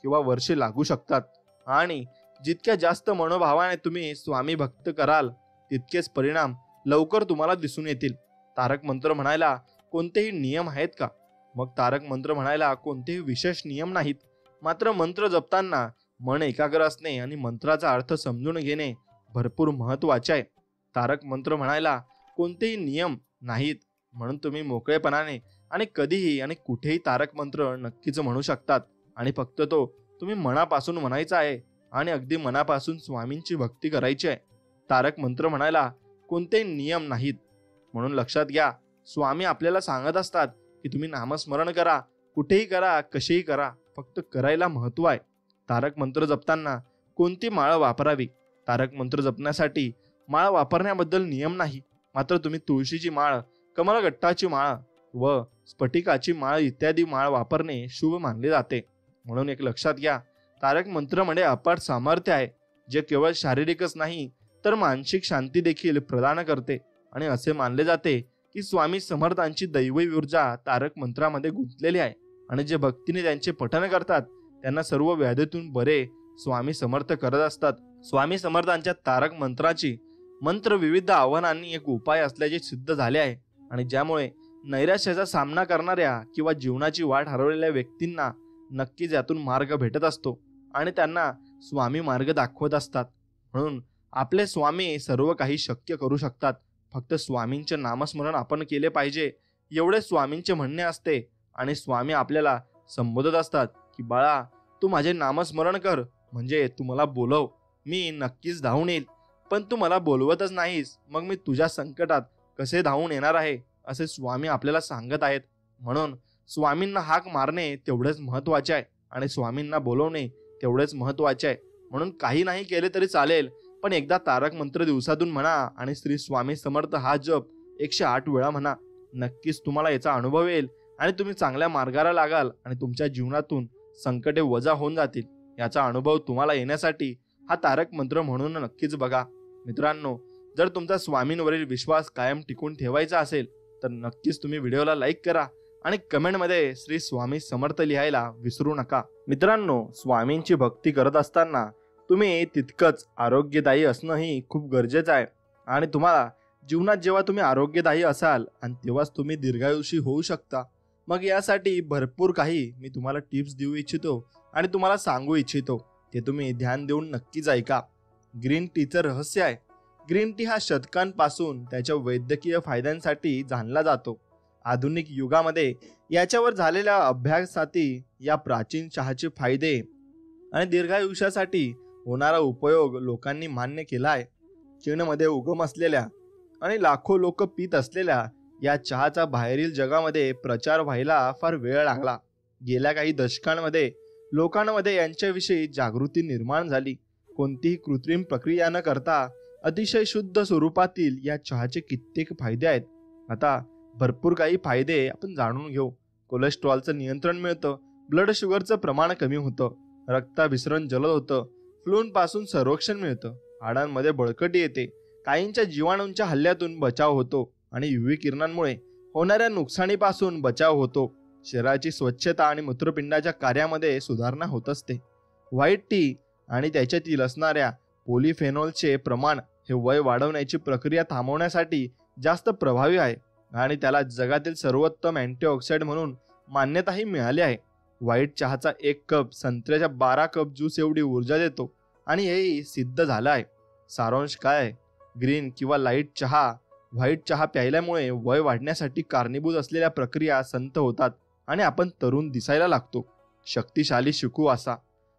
किंवा वर्षे लागू शकतात. आणि जितक्या जास्त मनोभावाने तुम्ही स्वामी भक्त कराल तितकेच परिणाम लवकर तुम्हाला दिसून येतील. तारक मंत्र म्हणायला कोणतेही नियम आहेत का? मग तारक मंत्र म्हणायला कोणतेही विशेष नियम नाहीत. मात्र मंत्र जपताना मन एकाग्र असणे आणि मंत्राचा अर्थ समजून घेणे भरपूर महत्त्वाचे आहे. तारक मंत्र म्हणायला कोणतेही नियम नाहीत, म्हणून तुम्ही मोकळेपणाने आणि कधीही आणि कुठेही तारक मंत्र नक्कीच म्हणू शकतात आणि फक्त तो तुम्ही मनापासून म्हणायचा आहे आणि अगदी मनापासून स्वामींची भक्ती करायची आहे. तारक मंत्र म्हणायला कोणतेही नियम नाहीत, म्हणून लक्षात घ्या. स्वामी आपल्याला सांगत असतात की तुम्ही नामस्मरण करा, कुठेही करा, कसेही करा, फक्त करायला महत्त्व आहे. तारक मंत्र जपताना कोणती माळ वापरावी? तारक मंत्र जपण्यासाठी माळ वापरण्याबद्दल नियम नाही, मात्र तुम्ही तुळशीची माळ, कमलगट्टाची माळ व स्फटिकाची माळ इत्यादी माळ वापरणे शुभ मानले जाते. म्हणून एक लक्षात घ्या, तारक मंत्रामध्ये अपार सामर्थ्य आहे, जे केवळ शारीरिकच नाही तर मानसिक शांती देखील प्रदान करते. आणि असे मानले जाते की स्वामी समर्थांची दैवी ऊर्जा तारक मंत्रामध्ये गुंतलेली आहे आणि जे भक्तीने त्यांचे पठण करतात त्यांना सर्व व्याधीतून बरे स्वामी समर्थ करत असतात. स्वामी समर्थांच्या तारक मंत्राची मंत्र विविध आव्हानांनी एक उपाय असल्याचे सिद्ध झाले आहे आणि ज्यामुळे नैराश्याचा सामना करणाऱ्या किंवा जीवनाची वाट हरवलेल्या व्यक्तींना नक्कीच यातून मार्ग भेटत असतो आणि त्यांना स्वामी मार्ग दाखवत असतात. म्हणून आपले स्वामी सर्व काही शक्य करू शकतात. फक्त स्वामींचे नामस्मरण आपण केले पाहिजे एवढे स्वामींचे म्हणणे असते आणि स्वामी आपल्याला संबोधत असतात की बाळा, तू माझे नामस्मरण कर, म्हणजे तू मला बोलव, मी नक्कीच धावून येईल. पण तू मला बोलवतच नाहीस, मग मी तुझ्या संकटात कसे धावून येणार आहे, असे स्वामी आपल्याला सांगत आहेत. म्हणून स्वामींना हाक मारणे तेवढेच महत्वाचे आहे आणि स्वामींना बोलवणे तेवढेच महत्वाचे आहे. म्हणून काही नाही केले तरी चालेल, पण एकदा तारक मंत्र दिवसातून म्हणा आणि श्री स्वामी समर्थ हा जप 108 वेळा म्हणा. नक्कीच तुम्हाला याचा अनुभव येईल आणि तुम्ही चांगल्या मार्गाला लागाल आणि तुमच्या जीवनातून संकटे वजा होऊन जातील. याचा अनुभव तुम्हाला येण्यासाठी हा तारक मंत्र म्हणून नक्कीच बघा. मित्रांनो, जर तुमचा स्वामींवरील विश्वास कायम टिकून ठेवायचा असेल तर नक्कीच तुम्ही व्हिडिओला लाईक करा आणि कमेंटमध्ये श्री स्वामी समर्थ लिहायला विसरू नका. मित्रांनो, स्वामींची भक्ती करत असताना तुम्ही तितकंच आरोग्यदायी असणंही खूप गरजेचं आहे. आणि तुम्हाला जीवनात जेव्हा तुम्ही आरोग्यदायी असाल आणि तेव्हाच तुम्ही दीर्घायुषी होऊ शकता. मग यासाठी भरपूर काही मी तुम्हाला टिप्स देऊ इच्छितो आणि तुम्हाला सांगू इच्छितो. ते तुम्ही ध्यान देऊन नक्कीच ऐका. ग्रीन टीचं रहस्य आहे. ग्रीन टी हा शतकांपासून त्याच्या वैद्यकीय फायद्यांसाठी जाणला जातो. आधुनिक युगामध्ये याच्यावर झालेल्या अभ्यासाती या प्राचीन चहाचे फायदे आणि दीर्घायुष्यासाठी होणारा उपयोग लोकांनी मान्य केला आहे. चीनमध्ये उगम असलेल्या आणि लाखो लोक पीत असलेल्या या चहाचा बाहेरील जगामध्ये प्रचार व्हायला फार वेळ लागला. गेल्या काही दशकांमध्ये लोकांमध्ये यांच्याविषयी जागृती निर्माण झाली. कोणतीही कृत्रिम प्रक्रिया न करता अतिशय शुद्ध स्वरूपातील या चहाचे कित्येक फायदे आहेत. आता भरपूर काही फायदे आपण जाणून घेऊ. कोलेस्ट्रॉलचं नियंत्रण मिळतं, ब्लड शुगरचं प्रमाण कमी होतं, रक्ताभिसरण जलद होतं, फ्लूपासून संरक्षण मिळतं, हाडांमध्ये बळकटी येते, काहींच्या जीवाणूंच्या हल्ल्यातून बचाव होतो आणि UV किरणांमुळे होणाऱ्या नुकसानीपासून बचाव होतो. शरीराची स्वच्छता आणि मूत्रपिंडाच्या कार्यामध्ये सुधारणा होत असते. व्हाईट टी आणि त्याच्यातील असणाऱ्या पॉलिफेनॉलचे प्रमाण हे वय वाढवण्याची प्रक्रिया थांबवण्यासाठी जास्त प्रभावी आहे आणि त्याला जगातील सर्वोत्तम अँटीऑक्सिडंट म्हणून मान्यताही मिळाली आहे. व्हाईट चहाचा 1 कप संत्र्याच्या 12 कप ज्यूस एवढी ऊर्जा देतो आणि हेही सिद्ध झालं आहे. सारांश काय आहे? ग्रीन किंवा लाईट चहा, व्हाईट चहा प्यायल्यामुळे वय वाढण्यासाठी कारणीभूत असलेल्या प्रक्रिया संथ होतात आणि आपण तरुण दिसायला लागतो. शक्तिशाली शिकुवासा.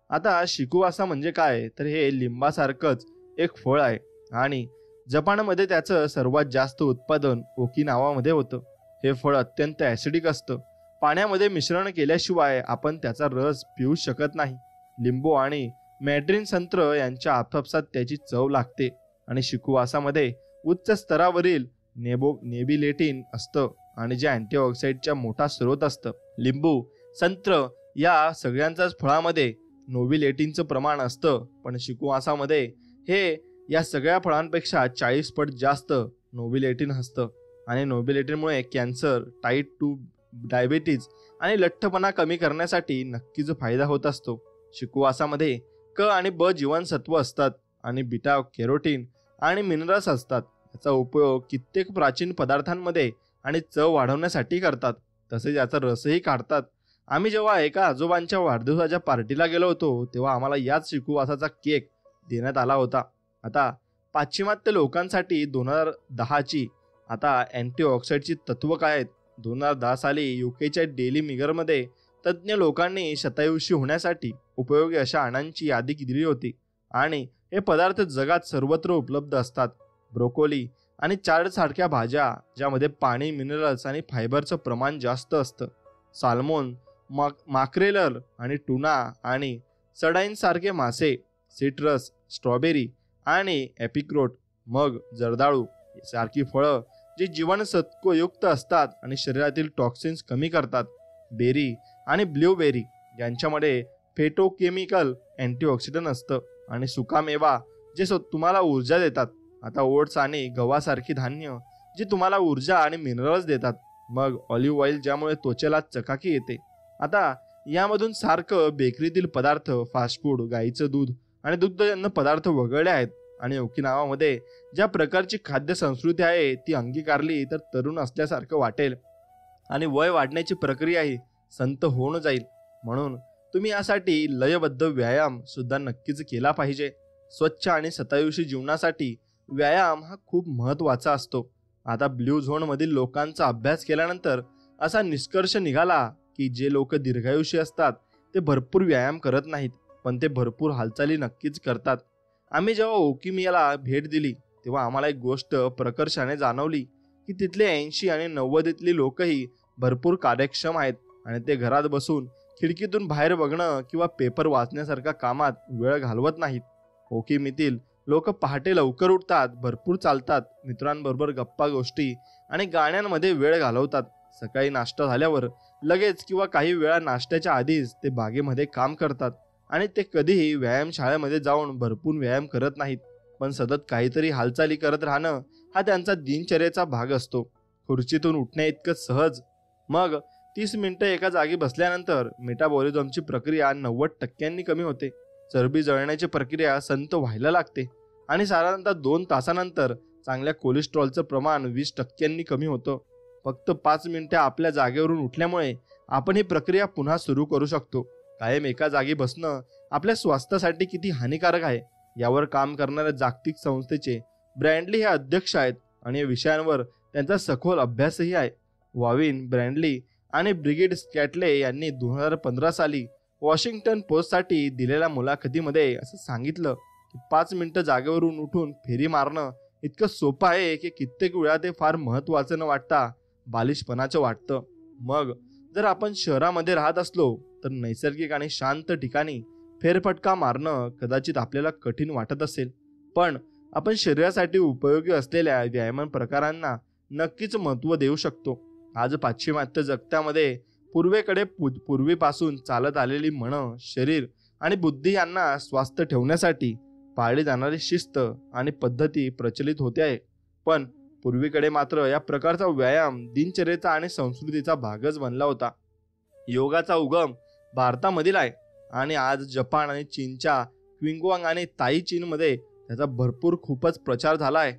आता शिकुवासा म्हणजे काय, तर हे लिंबासारखंच एक फळ आहे आणि जपानमध्ये त्याचं सर्वात जास्त उत्पादन ओकिनावामध्ये होतं. हे फळ अत्यंत ॲसिडिक असतं. पाण्यामध्ये मिश्रण केल्याशिवाय आपण त्याचा रस पिऊ शकत नाही. लिंबू आणि मॅड्रिन संत्र यांच्या आपापसात त्याची चव लागते आणि शिकुवासामध्ये उच्च स्तरावरील नेबिलेटिन असतं आणि जे अँटीऑक्सिडंटचा मोठा स्रोत असतं. लिंबू, संत्र या सगळ्यांच्याच फळामध्ये नोबिलेटिनचं प्रमाण असतं, पण शिकुवासामध्ये हे या सगळ्या फळांपेक्षा 40 पट जास्त नोबिलेटिन असतं आणि नोबिलेटिनमुळे कॅन्सर, टाईप 2 डायबिटीज आणि लठ्ठपणा कमी करण्यासाठी नक्कीच फायदा होत असतो. शिकुवासामध्ये क आणि ब जीवनसत्व असतात आणि बीटा कॅरोटीन आणि मिनरल्स असतात. याचा उपयोग कित्येक प्राचीन पदार्थांमध्ये आणि चव वाढवण्यासाठी करतात. तसेच याचा रसही काढतात. आम्ही जेव्हा एका आजोबांच्या वाढदिवसाच्या पार्टीला गेलो होतो तेव्हा आम्हाला याच शिकुवासाचा केक देण्यात आला होता. आता पाश्चिमात्य लोकांसाठी 2010ची आता अँटीऑक्सिडंटची तत्व काय आहेत? 2010 साली UKच्या डेली मिररमध्ये तज्ज्ञ लोकांनी शतायुषी होण्यासाठी उपयोगी अशा अण्णांची यादी दिली होती आणि हे पदार्थ जगात सर्वत्र उपलब्ध असतात. ब्रोकोली आणि चार्ड सारख्या भाज्या ज्यामध्ये पाणी, मिनरल्स आणि फायबरचं प्रमाण जास्त असतं. साल्मोन, माक्रेलर आणि टुना आणि सडाईन सारखे मासे, सिट्रस, स्ट्रॉबेरी आणि एपिक्रोट, मग जर्दाळू सारखी फळं जी जीवनसत्वयुक्त असतात आणि शरीरातील टॉक्सिन्स कमी करतात. बेरी आणि ब्लूबेरी यांच्यामध्ये फेटोकेमिकल अँटीऑक्सिडंट असतं आणि सुकामेवा जे तुम्हाला ऊर्जा देतात. आता ओट्स आणि गव्हासारखी धान्य जी तुम्हाला ऊर्जा आणि मिनरल्स देतात. मग ऑलिव्ह ऑइल ज्यामुळे त्वचेला चकाकी येते. आता यामधून सारखं बेकरीतील पदार्थ, फास्ट फूड, गाईचं दूध आणि दुग्धजन्य पदार्थ वगळले आहेत आणि ओकिनावामध्ये ज्या प्रकारची खाद्य संस्कृती आहे ती अंगीकारली तर तरुण असल्यासारखं वाटेल आणि वय वाढण्याची प्रक्रियाही संत होऊन जाईल. म्हणून तुम्ही यासाठी लयबद्ध व्यायाम सुद्धा नक्कीच केला पाहिजे. स्वच्छ आणि शतायुषी जीवनासाठी व्यायाम हा खूप महत्त्वाचा असतो. आता ब्ल्यू झोनमधील लोकांचा अभ्यास केल्यानंतर असा निष्कर्ष निघाला की जे लोक दीर्घायुषी असतात ते भरपूर व्यायाम करत नाहीत, पण ते भरपूर हालचाली नक्कीच करतात. आम्ही जेव्हा ओकिमियाला भेट दिली तेव्हा आम्हाला एक गोष्ट प्रकर्षाने जाणवली की तिथले 80 आणि 90तली लोकही भरपूर कार्यक्षम आहेत आणि ते घरात बसून खिडकीतून बाहेर बघणं किंवा पेपर वाचण्यासारख्या कामात वेळ घालवत नाहीत. ओकिमीतील लोक पहाटे लवकर उठतात, भरपूर चालतात, मित्रांबरोबर गप्पा गोष्टी आणि गाण्यांमध्ये वेळ घालवतात. सकाळी नाश्ता झाल्यावर लगेच किंवा काही वेळा नाश्त्याच्या आधीच ते बागेमध्ये काम करतात आणि ते कधीही व्यायामशाळेमध्ये जाऊन भरपूर व्यायाम करत नाहीत, पण सतत काहीतरी हालचाली करत राहणं हा त्यांचा दिनचर्येचा भाग असतो. खुर्चीतून उठण्या इतकं सहज. मग 30 मिनिटं एका जागी बसल्यानंतर मेटाबॉलिझमची प्रक्रिया 90% कमी होते, चरबी जळण्याची प्रक्रिया संथ व्हायला लागते आणि साधारणतः 2 तासानंतर चांगल्या कोलेस्ट्रॉलचं प्रमाण 20% कमी होतं. फक्त 5 मिनिटे आपल्या जागेवरून उठल्यामुळे आपण ही प्रक्रिया पुन्हा सुरू करू शकतो. कायम एका जागी बसणं आपल्या स्वास्थ्यासाठी किती हानिकारक आहे यावर काम करणाऱ्या जागतिक संस्थेचे ब्रँडली हे अध्यक्ष आहेत आणि या विषयांवर त्यांचा सखोल अभ्यासही आहे. वॉविन, ब्रँडली आणि ब्रिगिड स्कॅटले यांनी 2015 साली वॉशिंग्टन पोस्टसाठी दिलेल्या मुलाखतीमध्ये असं सांगितलं की 5 मिनिटं जागेवरून उठून फेरी मारणं इतकं सोपं आहे की कित्येक वेळा ते फार महत्त्वाचं न वाटता बालिशपणाचं वाटतं. मग जर आपण शहरामध्ये राहत असलो तर नैसर्गिक आणि शांत ठिकाणी फेरफटका मारणं कदाचित आपल्याला कठीण वाटत असेल, पण आपण शरीरासाठी उपयोगी असलेल्या व्यायाम प्रकारांना नक्कीच महत्त्व देऊ शकतो. आज पाश्चिमात्य जगतामध्ये पूर्वीपासून चालत आलेली मन, शरीर आणि बुद्धी यांना स्वस्थ ठेवण्यासाठी पाळली जाणारी शिस्त आणि पद्धती प्रचलित होते आहे, पण पूर्वीकडे मात्र या प्रकारचा व्यायाम दिनचर्येचा आणि संस्कृतीचा भागच बनला होता. योगाचा उगम भारतामधील आहे आणि आज जपान आणि चीनच्या क्विंगवांग आणि ताई चीनमध्ये त्याचा खूपच प्रचार झाला आहे.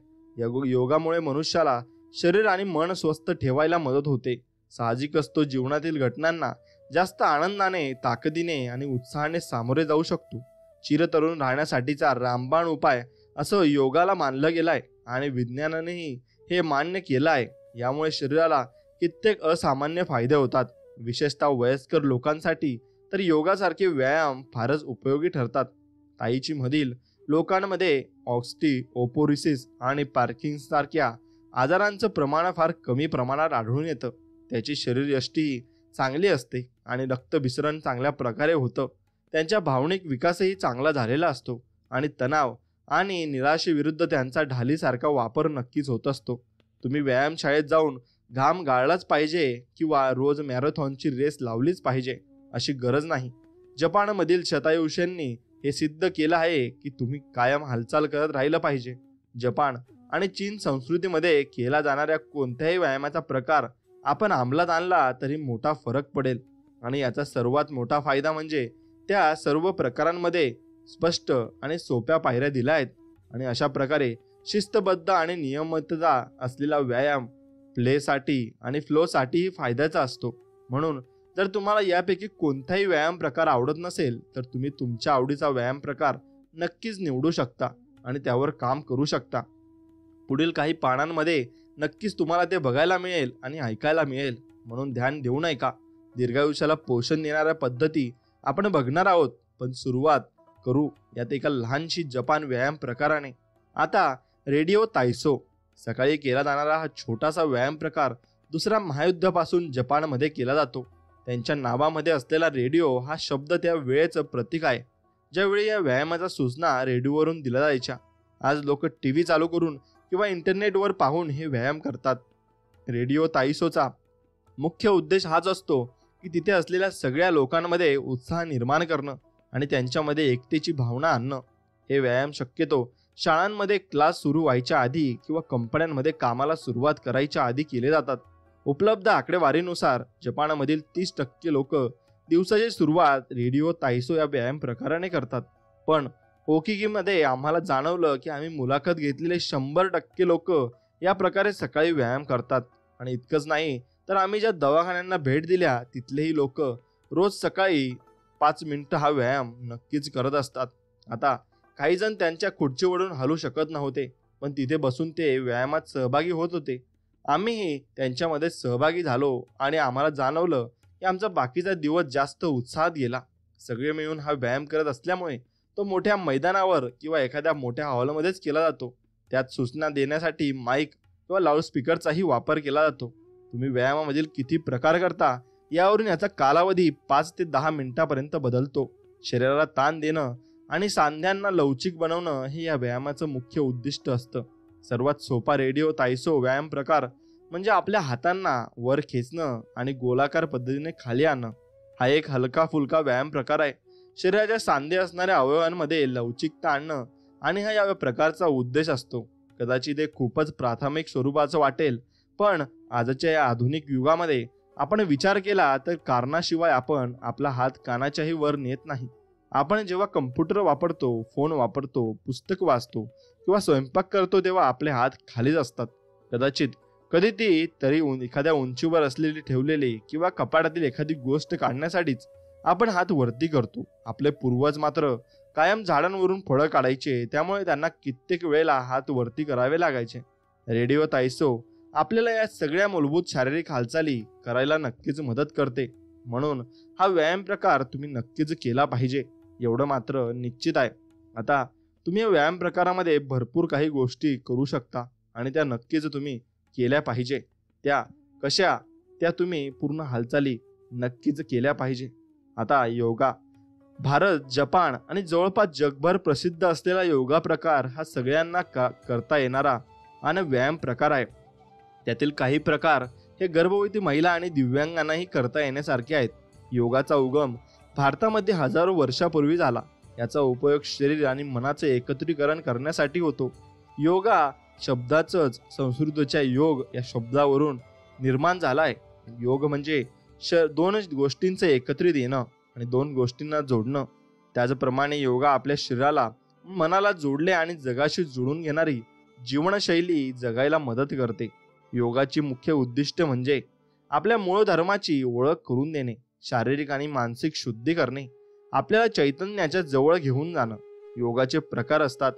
योगामुळे मनुष्याला शरीर आणि मन स्वस्थ ठेवायला मदत होते. साहजिकच तो जीवनातील घटनांना जास्त आनंदाने, ताकदीने आणि उत्साहाने सामोरे जाऊ शकतो. चिरतरुण राहण्यासाठीचा रामबाण उपाय असं योगाला मानलं गेलाय आणि विज्ञानानेही हे मान्य केलं आहे. यामुळे शरीराला कित्येक असामान्य फायदे होतात. विशेषतः वयस्कर लोकांसाठी तर योगासारखे व्यायाम फारच उपयोगी ठरतात. ताईची मधील लोकांमध्ये ऑस्टिओपोरोसिस आणि पार्किन्सन सारख्या आजारांचं प्रमाण फार कमी प्रमाणात आढळून येतं. त्याची शरीरयष्टीही चांगली असते आणि रक्तभिसरण चांगल्या प्रकारे होतं. त्यांच्या भावनिक विकासही चांगला झालेला असतो आणि तणाव आणि निराशेविरुद्ध त्यांचा ढालीसारखा वापर नक्कीच होत असतो. तुम्ही व्यायामशाळेत जाऊन घाम गाळलाच पाहिजे किंवा रोज मॅरेथॉनची रेस लावलीच पाहिजे अशी गरज नाही. जपानमधील शतायुषींनी हे सिद्ध केलं आहे की तुम्ही कायम हालचाल करत राहिलं पाहिजे. जपान आणि चीन संस्कृतीमध्ये केला जाणाऱ्या कोणत्याही व्यायामाचा प्रकार आपण अंमलात आणला तरी मोठा फरक पडेल आणि याचा सर्वात मोठा फायदा म्हणजे त्या सर्व प्रकारांमध्ये स्पष्ट आणि सोप्या पायऱ्या दिल्या आहेत आणि अशा प्रकारे शिस्तबद्ध आणि नियमितता असलेला व्यायाम प्लेसाठी आणि फ्लोसाठीही फायद्याचा असतो. म्हणून जर तुम्हाला यापैकी कोणताही व्यायाम प्रकार आवडत नसेल तर तुम्ही तुमच्या आवडीचा व्यायाम प्रकार नक्कीच निवडू शकता आणि त्यावर काम करू शकता. पुढील काही पानांमध्ये नक्कीच तुम्हाला ते बघायला मिळेल आणि ऐकायला मिळेल, म्हणून ध्यान देऊ नये का. दीर्घायुष्याला पोषण देणाऱ्या पद्धती आपण बघणार आहोत, पण सुरुवात करू यात एका लहानशी जपान व्यायाम प्रकाराने. आता रेडिओ तायसो सकाळी केला जाणारा हा छोटासा व्यायाम प्रकार दुसऱ्या महायुद्धापासून जपानमध्ये केला जातो. त्यांच्या नावामध्ये असलेला रेडिओ हा शब्द त्या वेळेचं प्रतीक आहे ज्यावेळी या व्यायामाच्या सूचना रेडिओवरून दिल्या जायच्या. आज लोक टीव्ही चालू करून किंवा इंटरनेटवर पाहून हे व्यायाम करतात. रेडिओ ताईसोचा मुख्य उद्देश हाच असतो की तिथे असलेल्या सगळ्या लोकांमध्ये उत्साह निर्माण करणं आणि त्यांच्यामध्ये एकतेची भावना आणणं. हे व्यायाम शक्यतो शाळांमध्ये क्लास सुरू व्हायच्या आधी किंवा कंपन्यांमध्ये कामाला सुरुवात करायच्या आधी केले जातात. उपलब्ध आकडेवारीनुसार जपानमधील 30% लोक दिवसाची सुरुवात रेडिओ ताईसो या व्यायाम प्रकाराने करतात. पण ओकिगीमध्ये आम्हाला जाणवलं की आम्ही मुलाखत घेतलेले 100% लोक या प्रकारे सकाळी व्यायाम करतात. आणि इतकंच नाही तर आम्ही ज्या दवाखान्यांना भेट दिल्या तिथलेही लोक रोज सकाळी 5 मिनिटं हा व्यायाम नक्कीच करत असतात. आता काही जण त्यांच्या खुर्चीवरून हलू शकत नव्हते, पण तिथे बसून ते व्यायामात सहभागी होत होते. आम्हीही त्यांच्यामध्ये सहभागी झालो आणि आम्हाला जाणवलं की आमचा बाकीचा दिवस जास्त उत्साहात गेला. सगळे मिळून हा व्यायाम करत असल्यामुळे तो मोठ्या मैदानावर किंवा एखाद्या मोठ्या हॉलमध्येच केला जातो. त्यात सूचना देण्यासाठी माईक किंवा लाऊडस्पीकरचाही वापर केला जातो. तुम्ही व्यायामामधील किती प्रकार करता यावरून याचा कालावधी 5 ते 10 मिनिटांपर्यंत बदलतो. शरीराला ताण देणं आणि सांध्यांना लवचिक बनवणं हे या व्यायामाचं मुख्य उद्दिष्ट असतं. सर्वात सोपा रेडिओ तायसो व्यायाम प्रकार म्हणजे आपल्या हातांना वर खेचणं आणि गोलाकार पद्धतीने खाली आणणं. हा एक हलका फुलका व्यायाम प्रकार आहे. शरीराच्या सांधे असणाऱ्या अवयवांमध्ये लवचिकता आणणं आणि हा या प्रकारचा उद्देश असतो. कदाचित हे खूपच प्राथमिक स्वरूपाचं वाटेल, पण आजच्या या आधुनिक युगामध्ये आपण विचार केला तर कारणाशिवाय आपण आपला हात कानाच्याही वर नेत नाही. आपण जेव्हा कम्प्युटर वापरतो, फोन वापरतो, पुस्तक वाचतो किंवा स्वयंपाक करतो तेव्हा आपले हात खालीच असतात. कदाचित कधी ती तरी एखाद्या उंचीवर असलेली ठेवलेली किंवा कपाटातील एखादी गोष्ट काढण्यासाठीच आपण हात वरती करतो. आपले पूर्वज मात्र कायम झाडांवरून फळं काढायचे, त्यामुळे त्यांना कित्येक वेळेला हात वरती करावे लागायचे. रेडिओ तायसो आपल्याला या सगळ्या मूलभूत शारीरिक हालचाली करायला नक्कीच मदत करते. म्हणून हा व्यायाम प्रकार तुम्ही नक्कीच केला पाहिजे, एवढं मात्र निश्चित आहे. आता तुम्ही या व्यायाम प्रकारामध्ये भरपूर काही गोष्टी करू शकता आणि त्या नक्कीच तुम्ही केल्या पाहिजे. त्या कशा, त्या तुम्ही पूर्ण हालचाली नक्कीच केल्या पाहिजे. आता योगा. भारत, जपान आणि जवळपास जगभर प्रसिद्ध असलेला योगा प्रकार हा सगळ्यांना करता येणारा आणि व्यायाम प्रकार आहे. त्यातील काही प्रकार हे गर्भवती महिला आणि दिव्यांगांनाही करता येण्यासारखे आहेत. योगाचा उगम भारतामध्ये हजारो वर्षापूर्वी झाला. याचा उपयोग शरीर आणि मनाचे एकत्रीकरण करण्यासाठी होतो. योगा शब्दाचंच संस्कृतच्या योग या शब्दावरून निर्माण झाला आहे. योग म्हणजे दोन गोष्टींचं एकत्रित येणं आणि दोन गोष्टींना जोडणं. त्याचप्रमाणे योगा आपल्या शरीराला, मनाला जोडले आणि जगाशी जोडून घेणारी जीवनशैली जगायला मदत करते. योगाची मुख्य उद्दिष्ट म्हणजे आपल्या मूळ धर्माची ओळख करून देणे, शारीरिक आणि मानसिक शुद्धी करणे, आपल्याला चैतन्याच्या जवळ घेऊन जाणं. योगाचे प्रकार असतात.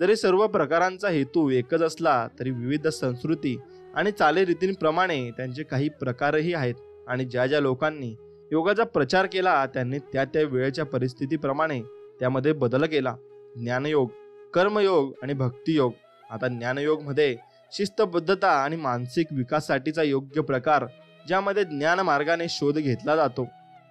जरी सर्व प्रकारांचा हेतू एकच असला तरी विविध संस्कृती आणि चालीरीतींप्रमाणे त्यांचे काही प्रकारही आहेत. आणि ज्या ज्या लोकांनी योगाचा प्रचार केला त्यांनी त्या त्या वेळेच्या परिस्थितीप्रमाणे त्यामध्ये बदल केला. ज्ञानयोग, कर्मयोग आणि भक्तियोग. आता ज्ञानयोग मध्ये शिस्तबद्धता आणि मानसिक विकासासाठीचा योग्य प्रकार, ज्यामध्ये ज्ञान मार्गाने शोध घेतला जातो.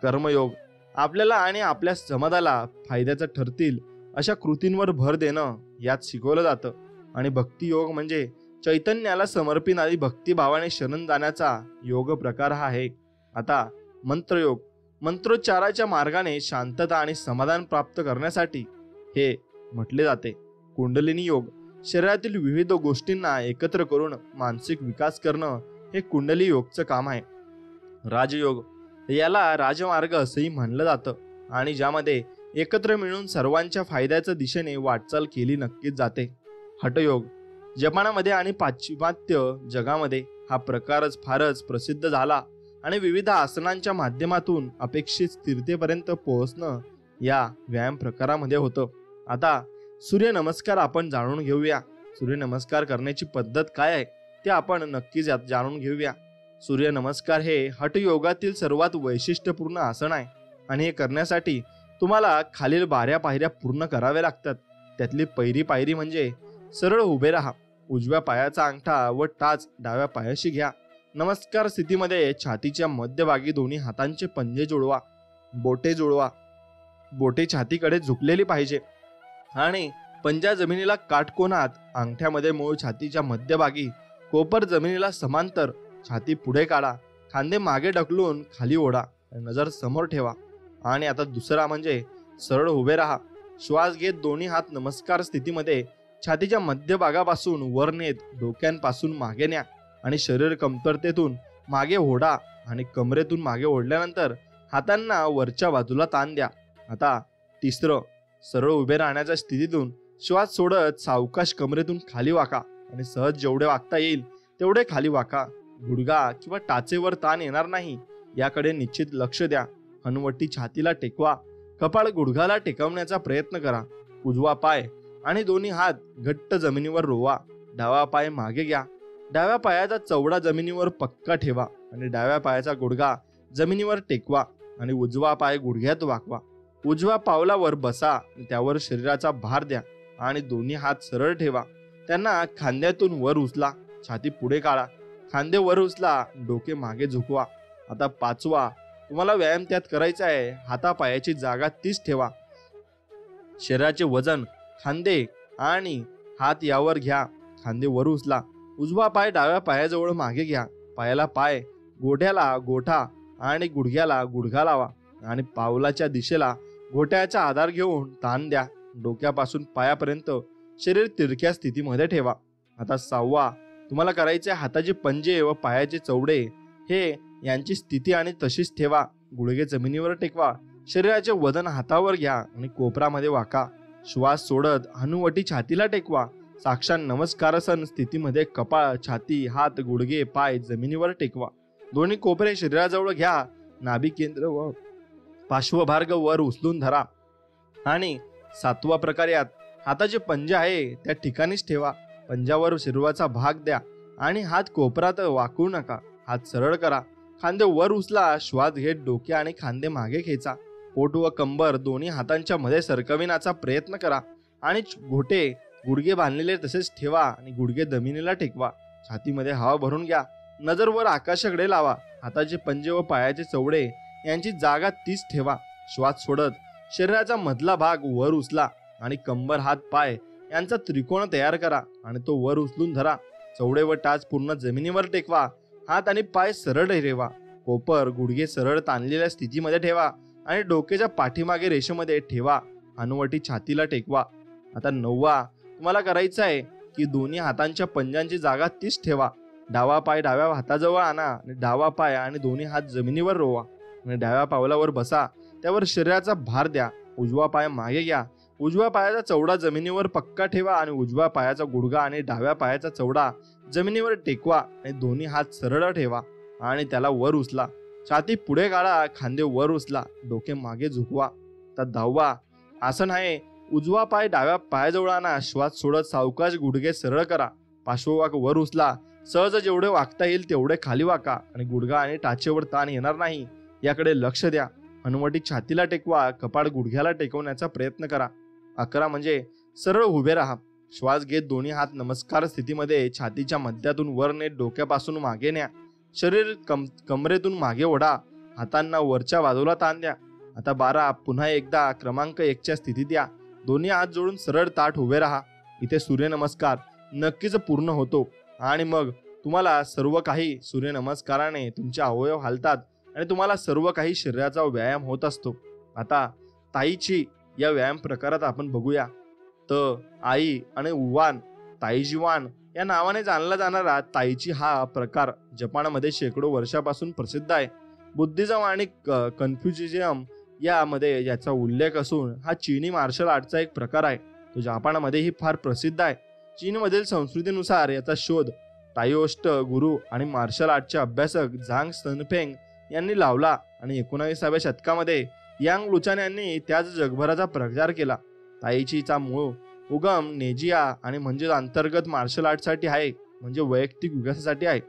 कर्मयोग आपल्याला आणि आपल्या समाजाला फायद्याचं ठरतील अशा कृतींवर भर देणं यात शिकवलं जातं. आणि भक्तियोग म्हणजे चैतन्याला समर्पित आणि भक्तिभावाने शरण जाण्याचा योग प्रकार हा आहे. आता मंत्रयोग. मंत्रोच्चाराच्या मार्गाने शांतता आणि समाधान प्राप्त करण्यासाठी हे म्हटले जाते. कुंडलिनी योग शरीरातील विविध गोष्टींना एकत्र करून मानसिक विकास करणं हे कुंडली योगचं काम आहे. राजयोग याला राजमार्ग असंही म्हणलं जातं आणि ज्यामध्ये एकत्र मिळून सर्वांच्या फायद्याच्या दिशेने वाटचाल केली नक्कीच जाते. हठयोग जपानमध्ये आणि पाश्चिमात्य जगामध्ये हा प्रकारच फारच प्रसिद्ध झाला आणि विविध आसनांच्या माध्यमातून अपेक्षित स्थिरतेपर्यंत पोहोचणं या व्यायाम प्रकारामध्ये होतं. आता सूर्यनमस्कार आपण जाणून घेऊया. सूर्यनमस्कार करण्याची पद्धत काय आहे ते आपण नक्कीच जाणून घेऊया. सूर्यनमस्कार हे हठयोगातील सर्वात वैशिष्ट्यपूर्ण आसन आहे आणि हे करण्यासाठी तुम्हाला खालील 12 पायऱ्या पूर्ण कराव्या लागतात. त्यातली पहिली पायरी म्हणजे सरळ उभे राहा. उजव्या पायाचा अंगठा व टाच डाव्या पायाशी घ्या. नमस्कार स्थितीमध्ये छातीच्या मध्यभागी दोन्ही हातांचे पंजे जोडवा. बोटे छातीकडे झुकलेली पाहिजे आणि पंजा जमिनीला काटकोनात. अंगठ्यामध्ये मूळ छातीच्या मध्यभागी, कोपर जमिनीला समांतर. छाती पुढे काढा, खांदे मागे ढकलून खाली ओढा, नजर समोर ठेवा. आणि आता दुसरा म्हणजे सरळ उभे राहा. श्वास घेत दोन्ही हात नमस्कार स्थितीमध्ये छातीच्या मध्यभागापासून वर नेत डोक्यांपासून मागे न्या आणि शरीर कमतरतेतून मागे ओढा आणि कमरेतून मागे ओढल्यानंतर हातांना वरच्या बाजूला ताण द्या. आता तिसरं, सरळ उभे राहण्याच्या स्थितीतून श्वास सोडत सावकाश कमरेतून खाली वाका आणि सहज जेवढे वाकता येईल तेवढे खाली वाका. गुडघा किंवा टाचेवर ताण येणार नाही याकडे निश्चित लक्ष द्या. हनुवटी छातीला टेकवा. कपाळ गुडघाला टेकवण्याचा प्रयत्न करा. उजवा पाय आणि दोन्ही हात घट्ट जमिनीवर रोवा. डावा पाय मागे घ्या. डाव्या पायाचा चवडा जमिनीवर पक्का ठेवा आणि डाव्या पायाचा गुडघा जमिनीवर टेकवा आणि उजवा पाय गुडघ्यात वाकवा. उजव्या पावलावर बसा, त्यावर शरीराचा भार द्या आणि दोन्ही हात सरळ ठेवा. त्यांना खांद्यातून वर उचला, छाती पुढे काढा, खांदे वर उचला, डोके मागे झुकवा. आता 5वा तुम्हाला व्यायाम त्यात करायचा आहे. हातापायाची जागा तीच ठेवा. शरीराचे वजन खांदे आणि हात यावर घ्या. खांदे वर उचला. उजवा पाय डाव्या पायाजवळ मागे घ्या. पायाला पाय, गोठ्याला गोठा आणि गुडघ्याला गुडघा लावा आणि पावलाच्या दिशेला गोठ्याचा आधार घेऊन ताण द्या. डोक्यापासून पायापर्यंत शरीर तिरक्या स्थितीमध्ये ठेवा. आता 6वा तुम्हाला करायचे हाताचे पंजे व पायाचे चवडे हे यांची स्थिती आणि तशीच ठेवा. गुडघे जमिनीवर टेकवा. शरीराचे वजन हातावर घ्या आणि कोपरामध्ये वाका. श्वास सोडत हनुवटी छातीला टेकवा. साक्षात नमस्कारासन स्थितीमध्ये कपाळ, छाती, हात, गुडघे, पाय जमिनीवर टेकवा. दोन्ही कोपरे शरीराजवळ घ्या. नाभी केंद्र व पार्श्वभाग वर उचलून धरा. आणि 7वा प्रकार यात हाताचे पंजे आहे त्या ठिकाणीच ठेवा. पंजावर शरीराचा भाग द्या आणि हात कोपरात वाकवू नका. हात सरळ करा. खांदे वर उचला. श्वास घेत डोके आणि खांदे मागे खेचा. पोट व कंबर दोन्ही हातांच्या मध्ये सरकविण्याचा प्रयत्न करा आणि घोटे गुडघे बांधलेले तसेच ठेवा आणि गुडघे जमिनीला टेकवा. छातीमध्ये हवा भरून घ्या. नजर वर आकाशाकडे लावा. हाताचे पंजे व पायाचे चवडे यांची जागा तीच ठेवा. श्वास सोडत शरीराचा मधला भाग वर उचला आणि कंबर, हात, पाय यांचा त्रिकोण तयार करा आणि तो वर उचलून धरा. चवडे व टाच पूर्ण जमिनीवर टेकवा. हात आणि पाय सरळ ठेवा. कोपर, गुडघे सरळ ताणलेल्या स्थितीमध्ये ठेवा आणि डोक्याच्या पाठीमागे रेषेमध्ये ठेवा. हनुवटी छातीला टेकवा. आता 9वा तुम्हाला करायचं आहे की दोन्ही हातांच्या पंजांची जागा तीच ठेवा. डावा पाय डाव्या हाताजवळ आणा आणि डावा पाय आणि दोन्ही हात जमिनीवर रोवा आणि डाव्या पावलावर बसा. त्यावर शरीराचा भार द्या. उजवा पाय मागे घ्या. उजव्या पायाचा चवडा जमिनीवर पक्का ठेवा आणि उजव्या पायाचा गुडघा आणि डाव्या पायाचा चवडा जमिनीवर टेकवा आणि दोन्ही हात सरळ ठेवा आणि त्याला वर उचला. छाती पुढे काढा. खांदे वर उचला. डोके मागे झुकवा. तर 10वा आसन आहे. उजवा पाय डाव्या पायाजवळ आणा. श्वास सोडत सावकाश गुडघे सरळ करा. पार्श्ववाक वर उचला. सहज जेवढे वाकता येईल तेवढे खाली वाका आणि गुडघा आणि टाचेवर ताण येणार नाही याकडे लक्ष द्या. हनुवटी छातीला टेकवा. कपाळ गुडघ्याला टेकवण्याचा प्रयत्न करा. 11 म्हणजे सरळ उभे राहा. श्वास घेत दोन्ही हात नमस्कार स्थितीमध्ये छातीच्या मध्यातून वर नेत डोक्यापासून मागे न्या. शरीर कमरेतून मागे ओढा. हातांना वरच्या बाजूला ताण द्या. आता 12 पुन्हा एकदा क्रमांक 1च्या स्थितीत या. दोन्ही हात जोडून सरळ ताठ उभे राहा. इथे सूर्यनमस्कार नक्कीच पूर्ण होतो आणि मग तुम्हाला सर्व काही सूर्यनमस्काराने तुमचे अवयव हालतात आणि तुम्हाला सर्व काही शरीराचा व्यायाम होत असतो. आता ताईची या व्यायाम प्रकारात आपण बघूया. तर आई आणि उवान, ताईची वान या नावाने जाणला जाणारा ताईची हा प्रकार जपानमध्ये शेकडो वर्षापासून प्रसिद्ध आहे. बुद्धिझम आणि कन्फ्युशिझम यामध्ये याचा उल्लेख असून हा चीनी मार्शल आर्टचा एक प्रकार आहे. तो जपानमध्येही फार प्रसिद्ध आहे. चीनमधील संस्कृतीनुसार याचा शोध ताओइस्ट गुरु आणि मार्शल आर्टचे अभ्यासक झांग सनफेंग यांनी लावला आणि 19व्या शतकामध्ये यांग लुचान यांनी त्याच जगभराचा प्रचार केला. ताईचीचा मूळ उगम नेजिया आणि म्हणजे अंतर्गत मार्शल आर्टसाठी आहे, म्हणजे वैयक्तिक विकासासाठी आहे.